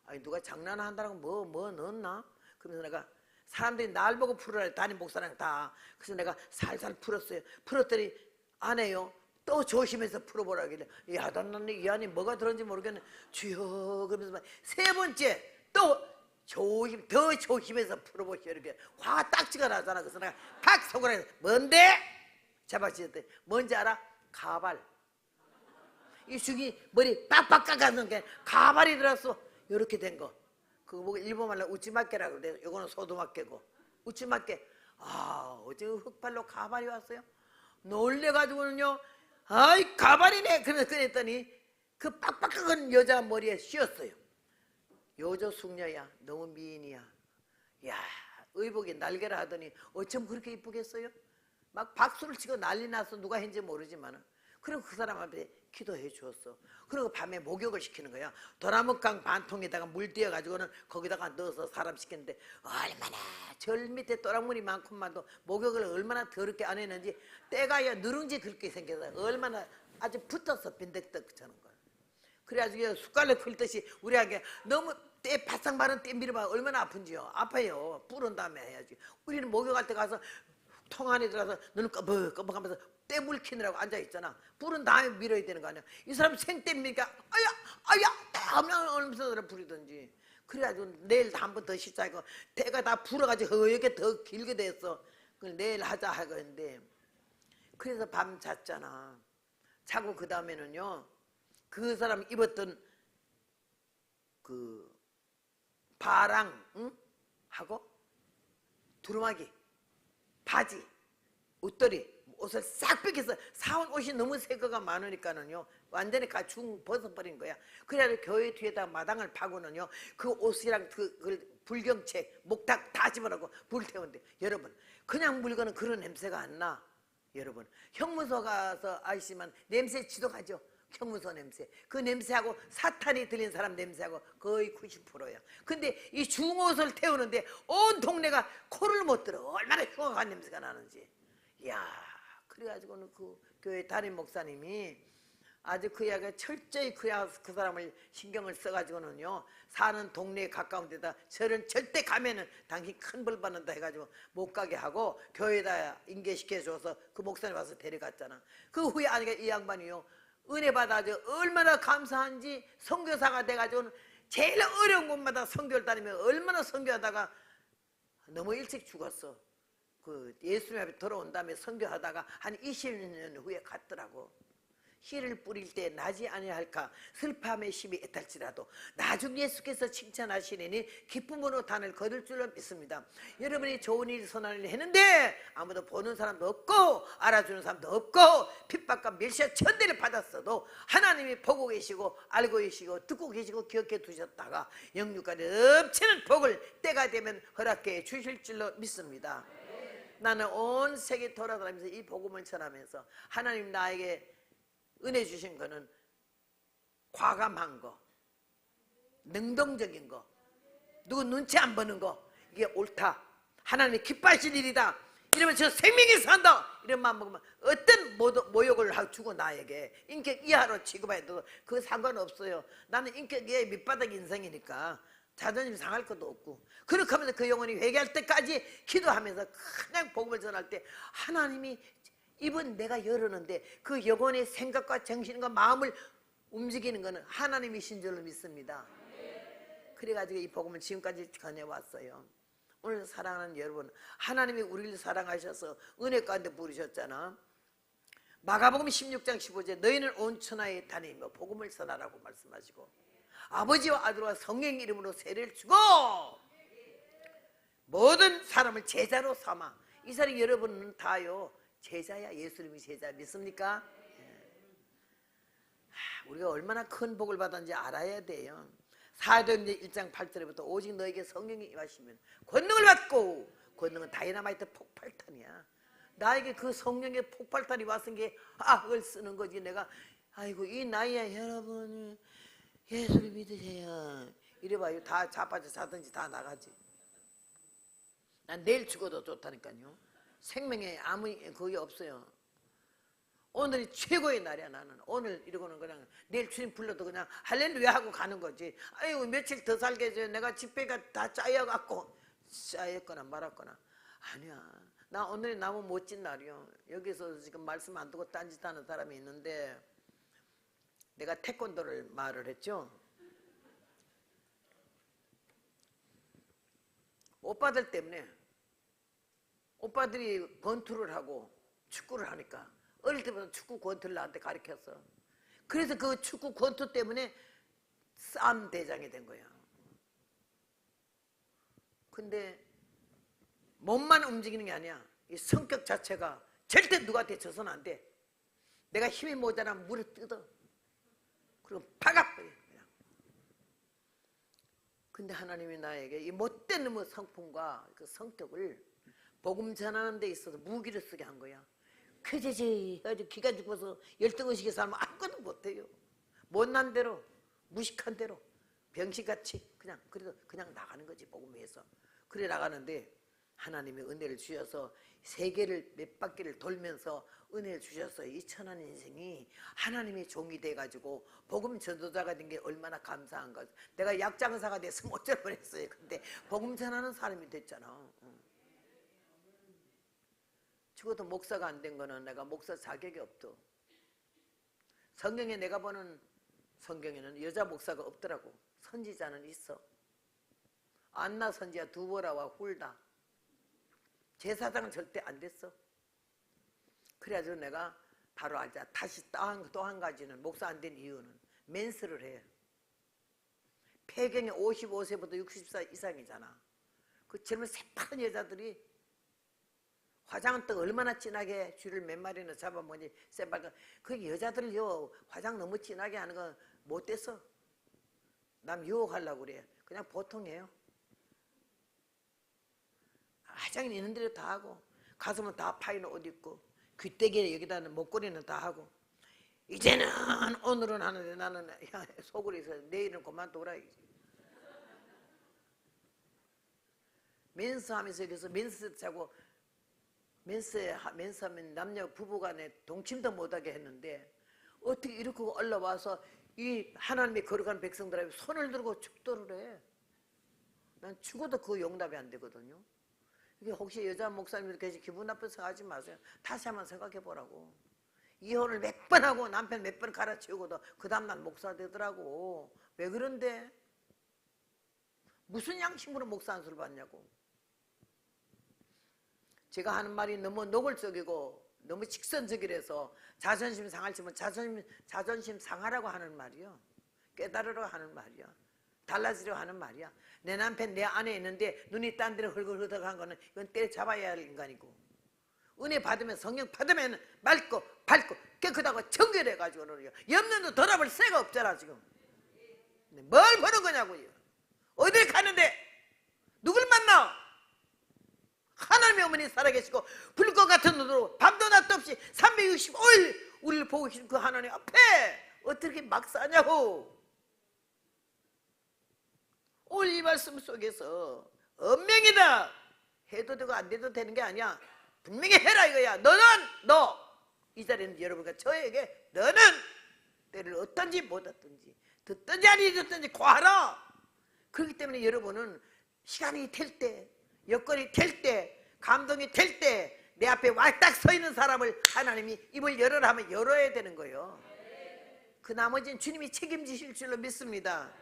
아니 누가 장난한다고 뭐 넣었나? 그러면서 내가 사람들이 날 보고 풀으라 담임 목사랑 다. 그래서 내가 살살 풀었어요. 풀었더니 안에요. 또 조심해서 풀어보라길래 야단 났네. 이 안에 뭐가 들었는지 모르겠네. 주여 그러면서 세 번째 또 더 조심해서 풀어보시오. 이렇게 화가 딱지가 나잖아. 그래서 내가 탁 손가락에 뭔데? 잡아주셨더니 뭔지 알아? 가발. 이 죽이 머리 빡빡 깎아놓은 게 가발이 들었어. 이렇게 된 거. 그거 보고 일본말로 우찌막개라고 그래. 요거는 소두막개고. 우찌막개. 아, 어제 흑발로 가발이 왔어요? 놀래가지고는요, 아이, 가발이네. 그랬더니 그 빡빡한 여자 머리에 씌었어요. 여조 숙녀야, 너무 미인이야. 야, 의복이 날개라 하더니 어쩜 그렇게 이쁘겠어요? 막 박수를 치고 난리 나서 누가 했는지 모르지만은. 그리고 그 사람 앞에 기도해 주었어. 그리고 밤에 목욕을 시키는 거야. 도나무깡 반통에다가 물 띄어가지고는 거기다가 넣어서 사람 시켰는데 얼마나 절 밑에 또랑물이 많구만도 목욕을 얼마나 더럽게 안 했는지 때가야 누룽지 그렇게 생겨서 얼마나 아주 붙어서 빈대떡처럼 거야. 그래가지고 숟갈로 긁듯이 우리에게 너무 때 바싹 마른 때 밀어봐 얼마나 아픈지요. 아파요. 뿌른 다음에 해야지. 우리는 목욕할 때 가서 통 안에 들어가서 눈을 꺼벅꺼벅하면서 때 물키느라고 앉아있잖아. 뿌른 다음에 밀어야 되는 거 아니야. 이 사람 생때 밀니까 아야 하면 얼마나 부리든지. 그래가지고 내일 한 번 더 씻자고 때가 다 불어가지고 허옇게 더 길게 됐어. 그걸 내일 하자 하겠는데 그래서 밤 잤잖아. 자고 그 다음에는요 그 사람 입었던 그 바랑 응? 하고 두루마기 바지 옷들이 옷을 싹 뺏겨서 사온 옷이 너무 새 거가 많으니까는요 완전히 가충 벗어버린 거야. 그래서 교회 뒤에다 마당을 파고는요 그 옷이랑 그 불경채 목탁 다 집어넣고 불 태운대. 여러분 그냥 물건은 그런 냄새가 안 나. 여러분 형무소 가서 아시지만 냄새 지독하죠. 형무소 냄새. 그 냄새하고 사탄이 들린 사람 냄새하고 거의 90%야. 근데 이 중옷을 태우는데 온 동네가 코를 못 들어. 얼마나 흉악한 냄새가 나는지. 이야, 그래가지고는 그 교회 담임 목사님이 아주 그 이야기가 철저히 그 사람을 신경을 써가지고는요 사는 동네에 가까운 데다 저는 절대 가면은 당신 큰 벌 받는다 해가지고 못 가게 하고 교회에다 인계시켜줘서 그 목사님 와서 데려갔잖아. 그 후에 아니까 이 양반이요 은혜 받아서 얼마나 감사한지 선교사가 돼가지고는 제일 어려운 곳마다 선교를 다니며 얼마나 선교하다가 너무 일찍 죽었어. 그 예수님 앞에 돌아온 다음에 선교하다가 한 20년 후에 갔더라고. 씨를 뿌릴 때 나지 아니할까 슬픔의 심이 애탈지라도 나중 예수께서 칭찬하시니 기쁨으로 단을 거둘 줄로 믿습니다. 여러분이 좋은 일 선한 일을 했는데 아무도 보는 사람도 없고 알아주는 사람도 없고 핍박과 멸시와 천대를 받았어도 하나님이 보고 계시고 알고 계시고 듣고 계시고 기억해 두셨다가 영육간에 넘치는 복을 때가 되면 허락해 주실 줄로 믿습니다. 나는 온 세계 돌아다니면서 이 복음을 전하면서 하나님 나에게 은혜 주신 거는 과감한 거, 능동적인 거, 누구 눈치 안 보는 거, 이게 옳다. 하나님이 기뻐하실 일이다. 이러면 저 생명이 산다. 이런 마음 먹으면 어떤 모욕을 주고 나에게 인격 이하로 취급해도 그 상관없어요. 나는 인격 이하의 밑바닥 인생이니까 자존심 상할 것도 없고 그렇게 하면서 그 영혼이 회개할 때까지 기도하면서 그냥 복음을 전할 때 하나님이 입은 내가 열었는데 그 영혼의 생각과 정신과 마음을 움직이는 것은 하나님이신 줄로 믿습니다. 그래가지고 이 복음을 지금까지 전해왔어요. 오늘 사랑하는 여러분, 하나님이 우리를 사랑하셔서 은혜 가운데 부르셨잖아. 마가복음 16장 15절 너희는 온 천하에 다니며 복음을 전하라고 말씀하시고 아버지와 아들과 성령 이름으로 세례를 주고 모든 사람을 제자로 삼아. 이 사람 여러분은 다요 제자야. 예수님이 제자 믿습니까? 우리가 얼마나 큰 복을 받았는지 알아야 돼요. 사도행전 1장 8절부터 오직 너에게 성령이 임하시면 권능을 받고, 권능은 다이너마이트 폭발탄이야. 나에게 그 성령의 폭발탄이 왔은 게 악을 쓰는 거지. 내가 아이고 이 나이에 여러분 예수를 믿으세요 이래봐요. 다 자빠져 자든지 다 나가지. 난 내일 죽어도 좋다니까요. 생명에 아무 그게 없어요. 오늘이 최고의 날이야. 나는 오늘 이러고는 그냥 내일 주님 불러도 그냥 할렐루야 하고 가는 거지. 아이고 며칠 더 살게 해줘요. 내가 집회가 다 짜여갖고 짜였거나 말았거나 아니야. 나 오늘이 너무 멋진 날이요. 여기서 지금 말씀 안 듣고 딴짓하는 사람이 있는데 내가 태권도를 말을 했죠. 오빠들 때문에. 오빠들이 권투를 하고 축구를 하니까 어릴 때부터 축구 권투를 나한테 가르쳤어. 그래서 그 축구 권투 때문에 싸움 대장이 된 거야. 근데 몸만 움직이는 게 아니야. 이 성격 자체가 절대 누구한테 져서는 안 돼. 내가 힘이 모자라면 물을 뜯어. 그리고 박아버려. 그냥. 근데 하나님이 나에게 이 못된 놈의 성품과 그 성격을 복음 전하는 데 있어서 무기를 쓰게 한 거야. 그제지 아주 기가 죽어서 열등의식에 살면 아무것도 못해요. 못난 대로, 무식한 대로, 병신같이 그냥 그래도 그냥 나가는 거지. 복음 위해서. 그래 나가는데 하나님이 은혜를 주셔서 세계를 몇 바퀴를 돌면서 은혜를 주셔서 이 천한 인생이 하나님의 종이 돼가지고 복음 전도자가 된 게 얼마나 감사한 것. 내가 약장사가 돼서 못 될 뻔했어요. 근데 복음 전하는 사람이 됐잖아. 죽어도 목사가 안 된 거는 내가 목사 자격이 없어. 성경에 내가 보는 성경에는 여자 목사가 없더라고. 선지자는 있어. 안나 선지자, 두보라와 훌다. 제사장은 절대 안 됐어. 그래가지고 내가 바로 알자. 다시 또 한 가지는 목사 안 된 이유는 맨스를 해. 폐경이 55세부터 60세 이상이잖아. 그 젊은 새파란 여자들이 화장은 또 얼마나 진하게 쥐를 몇 마리나 잡아먹니 새빨간. 그 여자들요 화장 너무 진하게 하는 거 못 됐어. 남 유혹하려고 그래. 그냥 보통이에요. 화장이 있는 대로 다 하고 가슴은 다 파이는 옷 입고 귀때기에 여기다는 목걸이는 다 하고 이제는 오늘은 하는데 나는 야, 속으로 있어. 내일은 그만둬라. 멘스하면서 여기서 멘스 자고 멘스하면 남녀 부부간에 동침도 못하게 했는데 어떻게 이렇게 올라와서 이 하나님이 거룩한 백성들에게 손을 들고 축도를 해. 난 죽어도 그 용납이 안 되거든요. 이게 혹시 여자 목사님들 계시 기분 나빠서 하지 마세요. 다시 한번 생각해 보라고. 이혼을 몇 번 하고 남편 몇 번 갈아치우고도 그 다음날 목사 되더라고. 왜 그런데? 무슨 양심으로 목사 안수를 받냐고. 제가 하는 말이 너무 노골적이고 너무 직선적이라서 자존심 상할지만 자존심 상하라고 하는 말이요. 깨달으라고 하는 말이야. 달라지려고 하는 말이야. 내 남편 내 안에 있는데 눈이 딴 데로 헐거헐거한 거는 이건 때려잡아야 할 인간이고, 은혜 받으면 성령 받으면 맑고 밝고 깨끗하고 정결해가지고는 염려도 덜어볼 새가 없잖아 지금. 뭘 보는 거냐고요. 어딜 가는데 누굴 만나? 하나님의 어머니 살아계시고 불꽃 같은 눈으로 밤도 낮도 없이 365일 우리를 보고 계신 그 하나님 앞에 어떻게 막 사냐고. 오늘 이 말씀 속에서 엄명이다 해도 되고 안 돼도 되는 게 아니야. 분명히 해라 이거야. 너는 이 자리는 여러분과 저에게 너는 때를 어떤지 못 어떤지 듣든지 아니 듣든지 고하라. 그렇기 때문에 여러분은 시간이 될 때, 여건이 될 때, 감동이 될 때 내 앞에 왈딱 서 있는 사람을 하나님이 입을 열어라 하면 열어야 되는 거예요. 그 나머지는 주님이 책임지실 줄로 믿습니다.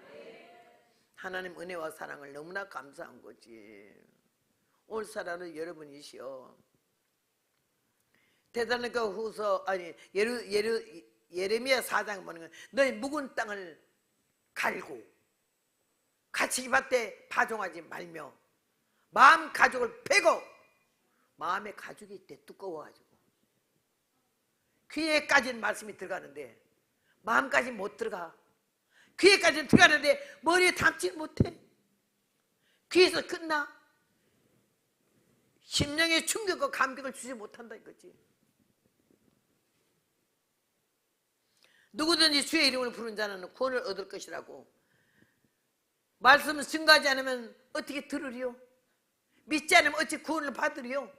하나님 은혜와 사랑을 너무나 감사한 거지. 오늘 사랑은 여러분이시여. 데살로니가 후서 예레미야 4장 보는 건 너희 묵은 땅을 갈고 가치기밭에 파종하지 말며 마음 가죽을 베고. 마음에 가죽이 있대. 두꺼워가지고 귀에까지는 말씀이 들어가는데 마음까지는 못 들어가. 귀에까지는 들어가는데 머리에 담지 못해. 귀에서 끝나. 심령의 충격과 감격을 주지 못한다 이거지. 누구든지 주의 이름을 부르는 자는 구원을 얻을 것이라고. 말씀을 증거하지 않으면 어떻게 들으리요? 믿지 않으면 어찌 구원을 받으리요?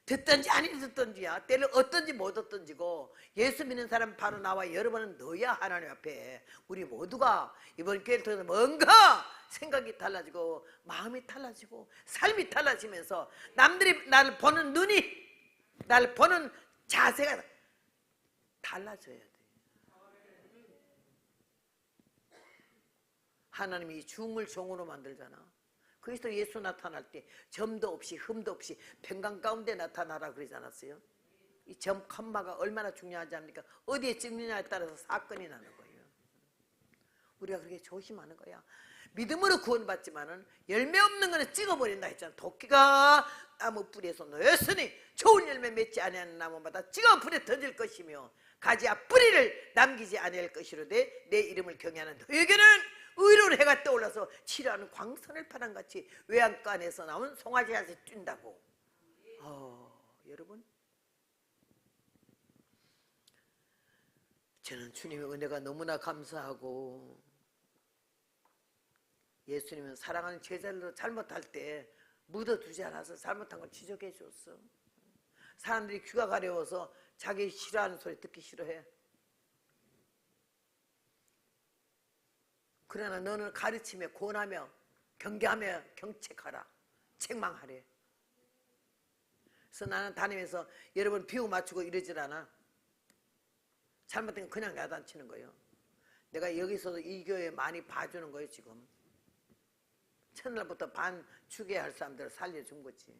듣든지 아니 듣든지야. 때를 얻든지 못 얻든지고. 예수 믿는 사람 바로 나와 여러분은 너야. 하나님 앞에 우리 모두가 이번 기회를 통해서 뭔가 생각이 달라지고 마음이 달라지고 삶이 달라지면서 남들이 나를 보는 눈이, 나를 보는 자세가 달라져야 돼. 하나님이 중을 종으로 만들잖아. 그리스도 예수 나타날 때 점도 없이 흠도 없이 평강 가운데 나타나라 그러지 않았어요? 이 점, 컴마가 얼마나 중요하지 않습니까? 어디에 찍느냐에 따라서 사건이 나는 거예요. 우리가 그렇게 조심하는 거야. 믿음으로 구원받지만은 열매 없는 거는 찍어버린다 했잖아. 도끼가 나무 뿌리에서 놓였으니 좋은 열매 맺지 아니하는 나무마다 찍어 불에 던질 것이며 가지와 뿌리를 남기지 아니할 것이로되 내 이름을 경외하는 너에게는 의로운 해가 떠올라서 치료하는 광선을 파란같이 외양간 안에서 나온 송아지한테 뛴다고. 여러분, 저는 주님의 은혜가 너무나 감사하고, 예수님은 사랑하는 제자들도 잘못할 때 묻어두지 않아서 잘못한 걸 지적해 줬어. 사람들이 귀가 가려워서 자기 싫어하는 소리 듣기 싫어해. 그러나 너는 가르치며 권하며 경계하며 경책하라, 책망하래. 그래서 나는 다니면서 여러분 비유 맞추고 이러질 않아. 잘못된 건 그냥 야단치는 거예요. 내가 여기서도 이 교회 많이 봐주는 거예요. 지금 첫날부터 반 죽여야 할 사람들을 살려준 거지.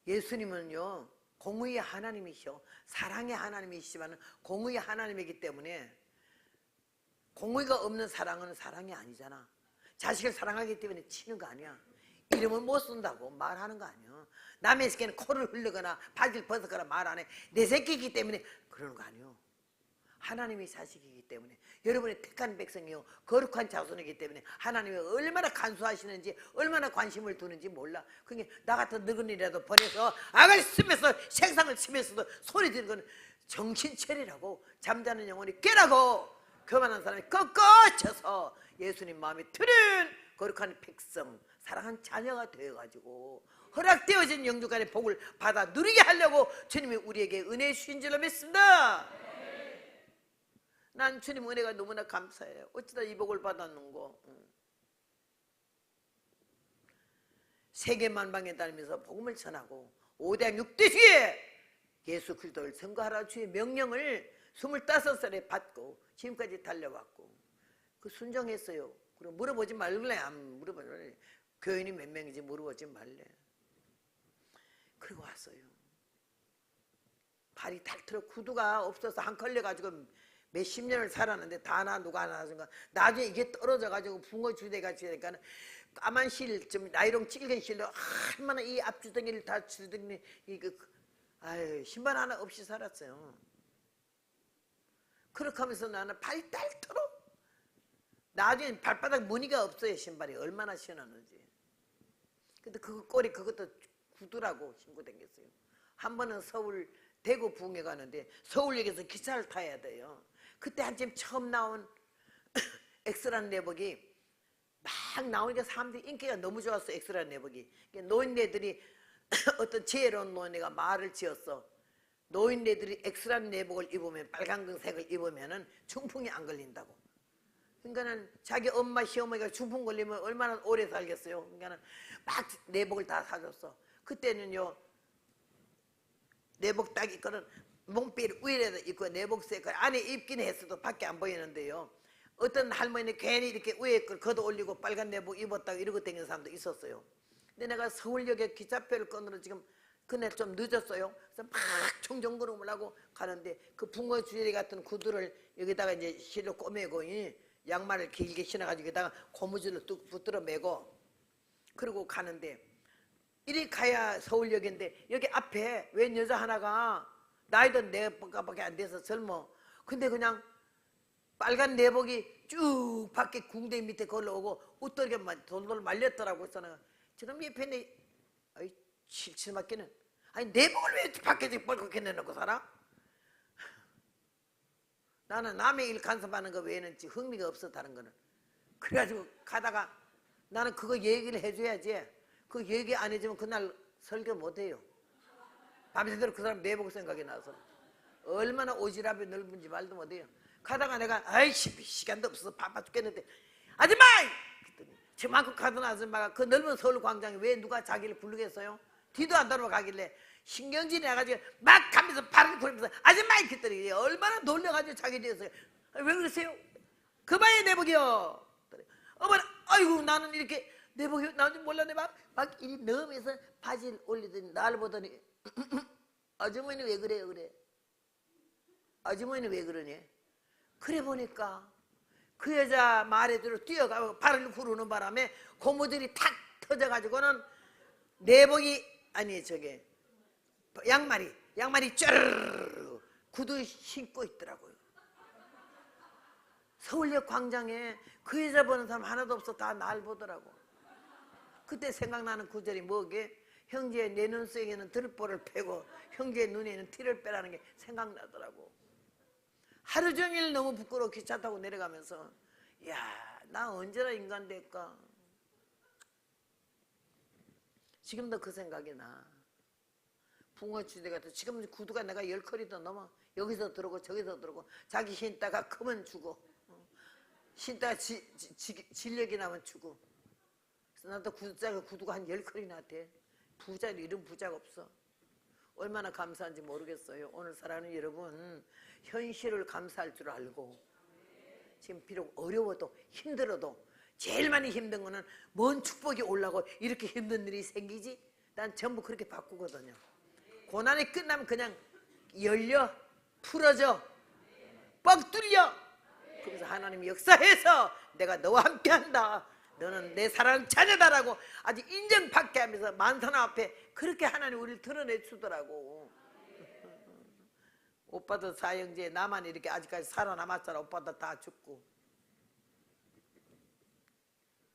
예수님은요 공의의 하나님이시오, 사랑의 하나님이시지만 공의의 하나님이기 때문에 공의가 없는 사랑은 사랑이 아니잖아. 자식을 사랑하기 때문에 치는 거 아니야. 이름을 못 쓴다고 말하는 거 아니야. 남의 새끼는 코를 흘리거나 바지를 벗었거나 말 안 해. 내 새끼이기 때문에 그러는 거 아니요. 하나님이 자식이기 때문에, 여러분의 택한 백성이요 거룩한 자손이기 때문에 하나님이 얼마나 간수하시는지 얼마나 관심을 두는지 몰라. 그게 나 같은 늙은이라도 보내서 악을 쓰면서 생상을 치면서도 소리 지르는 건 정신 차리라고, 잠자는 영혼이 깨라고. 교만한 사람이 꺾어쳐서 예수님 마음에 드는 거룩한 백성, 사랑한 자녀가 되어가지고 허락되어진 영주간의 복을 받아 누리게 하려고 주님이 우리에게 은혜 주신 줄로 믿습니다. 난 주님 은혜가 너무나 감사해요. 어쩌다 이 복을 받았는고. 세계 만방에 다니면서 복음을 전하고 5대학 6대주에 예수 그리스도를 선거하라 주의 명령을 25살에 받고 지금까지 달려왔고, 그 순종했어요. 그럼 물어보지 말래. 안 물어보래. 교인이 몇 명인지 물어보지 말래. 그리고 왔어요. 발이 닳도록 구두가 없어서 한 걸려가지고 몇십 년을 살았는데 다 하나 누가 하나 순간 나중에 이게 떨어져가지고 붕어 주대가 되니까 까만 실, 좀 나이롱 찔긴 실로 얼마나 이 앞주둥이를 다 주둥이 신발 하나 없이 살았어요. 그렇게 하면서 나는 발이 닳도록, 나중에 발바닥 무늬가 없어요. 신발이 얼마나 신었는지. 근데 그 꼬리 그것도 구두라고 신고 다녔어요. 한 번은 서울 대구 부흥회 가는데 서울역에서 기차를 타야 돼요. 그때 한참 처음 나온 엑스라는 내복이 막 나오니까 사람들이 인기가 너무 좋았어. 엑스라는 내복이. 노인네들이 어떤 지혜로운 노인네가 말을 지었어. 노인네들이 엑스라는 내복을 입으면, 빨간색을 입으면은 중풍이 안 걸린다고. 그러니까는 자기 엄마 시어머니가 중풍 걸리면 얼마나 오래 살겠어요. 그러니까는 막 내복을 다 사줬어. 그때는요 내복 딱 입고는 몽필 위에다 입고 내복 색깔 안에 입긴 했어도 밖에 안 보이는데요, 어떤 할머니는 괜히 이렇게 위에 걸 걷어 올리고 빨간 내복 입었다고 이러고 다니는 사람도 있었어요. 근데 내가 서울역에 기차표를 끊으러 지금 그날 좀 늦었어요. 그래서 막 총정걸음을 하고 가는데 그 붕어 주저리 같은 구두를 여기다가 이제 실로 꼬매고 양말을 길게 신어가지고 여기다가 고무줄로 뚝 붙들어 매고 그러고 가는데, 이리 가야 서울역인데 여기 앞에 웬 여자 하나가 나이도 내복밖에 안 돼서 젊어. 근데 그냥 빨간 내복이 쭉 밖에 궁뎅이 밑에 걸러오고 웃돌게 돌돌 말렸더라고. 저는 저놈 옆에 아이 칠칠맞기는, 아니 내복을 왜 밖에서 뻘겋게 내놓고 살아? 나는 남의 일 간섭하는 거 외에는 흥미가 없어. 다른 거는. 그래가지고 가다가 나는 그거 얘기를 해줘야지. 그 얘기 안 해주면 그날 설교 못해요. 밤새도록 그 사람 내복 생각이 나서 얼마나 오지랖이 넓은지 말도 못해요. 가다가 내가 아이씨 시간도 없어서 바빠 죽겠는데 아줌마! 그랬더니 저만큼 가던 아줌마가 그 넓은 서울광장에 왜 누가 자기를 부르겠어요? 뒤도 안 돌아가길래 신경질이 나가지고 막 가면서 발을 굴면서 아줌마! 그랬더니 얼마나 놀려가지고 자기 뒤에서 왜 그러세요? 그만해 내복이요. 어머나 아이고 나는 이렇게 내복이 나온지 몰랐네. 막 이리 넣으면서 바지를 올리더니 나를 보더니 아주머니 왜 그래요? 그래. 아주머니 왜 그러니? 그래 보니까 그 여자 말에 들어 뛰어가고 발을 구르는 바람에 고무줄이 탁 터져가지고는 내복이 아니 저게 양말이 쩌르르 구두 신고 있더라고요. 서울역 광장에 그 여자 보는 사람 하나도 없어. 다 날 보더라고. 그때 생각나는 구절이 뭐게? 형제의 내 눈 속에는 들보를 패고 형제의 눈에는 티를 빼라는 게 생각나더라고. 하루 종일 너무 부끄러워 기차 타고 내려가면서 야, 나 언제나 인간 될까? 지금도 그 생각이 나. 붕어주대 같은 지금 구두가 내가 10컬이도 넘어. 여기서 들어오고 저기서 들어오고 자기 신다가 크면 주고 신다가 진력이 나면 주고. 그래서 나도 구두가 한 10컬이나 돼. 부자 이런 부자가 없어. 얼마나 감사한지 모르겠어요. 오늘 사랑하는 여러분, 현실을 감사할 줄 알고 지금 비록 어려워도 힘들어도 제일 많이 힘든 거는 뭔 축복이 올라고 이렇게 힘든 일이 생기지? 난 전부 그렇게 바꾸거든요. 고난이 끝나면 그냥 열려, 풀어져, 뻥 뚫려. 그래서 하나님이 역사해서 내가 너와 함께한다. 너는 내 사랑하는 자녀다라고 아주 인정받게 하면서 만사나 앞에 그렇게 하나님 우리를 드러내 주더라고. 오빠도 사형제 나만 이렇게 아직까지 살아남았잖아. 오빠도 다 죽고.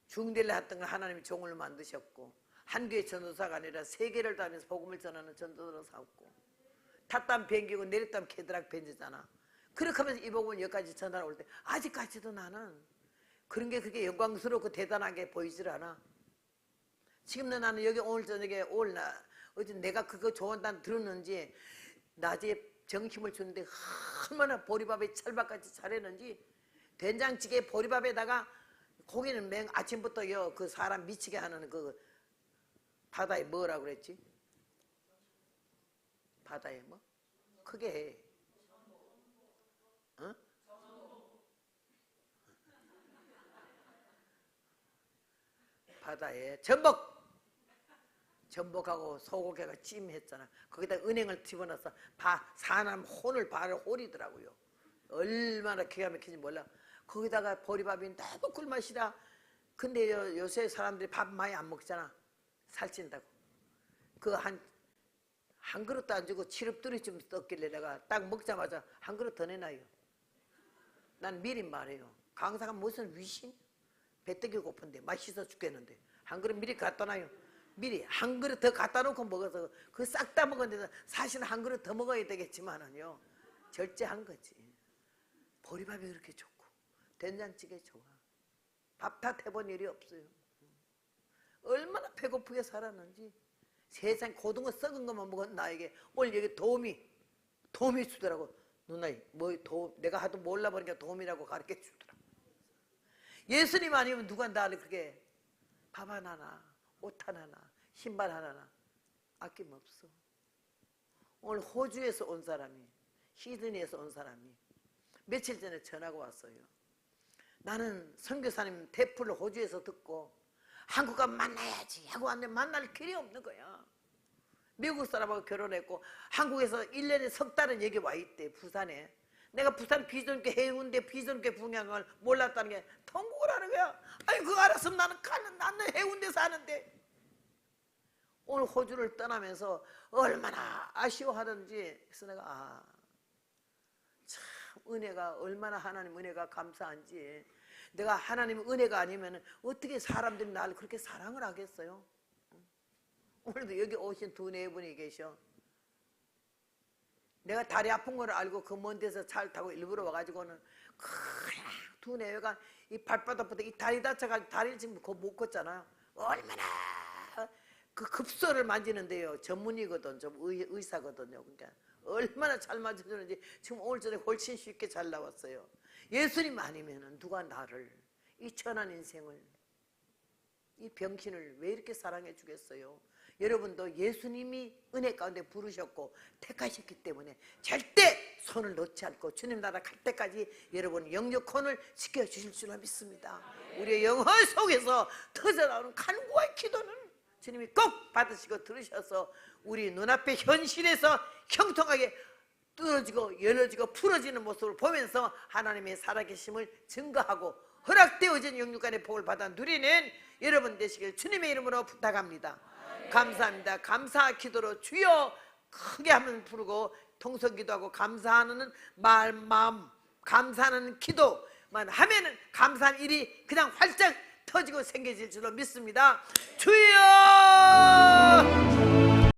중대를 했던 걸 하나님이 종을 만드셨고 한 교회 전도사가 아니라 세계를 다니면서 복음을 전하는 전도사로 삼고 탔다면 변기고 내렸다면 캐드락 변지잖아. 그렇게 하면서 이 복음을 여기까지 전하러 올 때 아직까지도 나는 그런 게 그렇게 영광스럽고 대단하게 보이질 않아. 지금도 나는 여기 오늘 저녁에 어제 내가 그거 좋아한다는 들었는지 낮에 정심을 주는데 얼마나 보리밥에 찰밥같이 잘했는지 된장찌개 보리밥에다가 고기는 아침부터요 그 사람 미치게 하는 그 바다에 뭐라고 그랬지? 바다에 뭐? 크게 해. 어? 바다에 전복하고 소고기가 찜했잖아. 거기다 은행을 집어넣어서 사람 혼을 발을 홀이더라고요. 얼마나 기가 막히지 몰라. 거기다가 보리밥이 너무 꿀맛이라. 근데 요새 사람들이 밥 많이 안 먹잖아. 살찐다고. 그 한 그릇도 안 주고 치릅들이 좀 떴길래 내가 딱 먹자마자 한 그릇 더 내놔요. 난 미리 말해요. 강사가 무슨 위신? 배떡이 고픈데 맛있어 죽겠는데 한 그릇 미리 갖다 놔요. 미리 한 그릇 더 갖다 놓고 먹어서 그 싹 다 먹었는데 사실은 한 그릇 더 먹어야 되겠지만은요 절제한 거지. 보리밥이 그렇게 좋고 된장찌개 좋아. 밥 탓 해본 일이 없어요. 얼마나 배고프게 살았는지. 세상 고등어 썩은 것만 먹은 나에게 오늘 여기 도움이 주더라고. 누나 내가 하도 몰라보니까 도움이라고 가르쳐 주더라고. 예수님 아니면 누가 나를 그렇게 밥 하나나 옷 하나나 신발 하나나 아낌없어. 오늘 호주에서 온 사람이 시드니에서 온 사람이 며칠 전에 전화가 왔어요. 나는 선교사님 대풀을 호주에서 듣고 한국 가면 만나야지 하고 왔는데 만날 길이 없는 거야. 미국 사람하고 결혼했고 한국에서 1년에 석 달은 여기 와 있대. 부산에. 내가 부산 비전교 해운대 비전교 분양을 몰랐다는 게 통곡을 하는 거야. 아니 그거 알았으면 나는 해운대 사는데. 오늘 호주를 떠나면서 얼마나 아쉬워하던지. 그래서 내가 참 은혜가 얼마나 하나님 은혜가 감사한지. 내가 하나님 은혜가 아니면 어떻게 사람들이 나를 그렇게 사랑을 하겠어요? 오늘도 여기 오신 2-4분이 계셔. 내가 다리 아픈 걸 알고 그 먼 데서 차를 타고 일부러 와가지고는 그냥 2-4회가 이 발바닥부터 이 다리 다쳐가지고 다리를 지금 못 걷잖아요. 얼마나 그 급소를 만지는데요. 전문이거든. 좀 의사거든요. 그러니까 얼마나 잘 만져주는지 지금 오늘 전에 훨씬 쉽게 잘 나왔어요. 예수님 아니면은 누가 나를 이 천한 인생을 이 병신을 왜 이렇게 사랑해 주겠어요? 여러분도 예수님이 은혜 가운데 부르셨고 택하셨기 때문에 절대 손을 놓지 않고 주님 나라 갈 때까지 여러분 영육혼을 지켜주실 줄로 믿습니다. 우리의 영혼 속에서 터져나오는 간구와 기도는 주님이 꼭 받으시고 들으셔서 우리 눈앞의 현실에서 형통하게 뚫어지고 열어지고 풀어지는 모습을 보면서 하나님의 살아계심을 증거하고 허락되어진 영육간의 복을 받아 누리는 여러분 되시길 주님의 이름으로 부탁합니다. 감사합니다. 감사 기도로 주여 크게 한번 부르고 통성기도하고 감사하는 마음 감사하는 기도만 하면은 감사한 일이 그냥 활짝 터지고 생겨질 줄로 믿습니다. 주여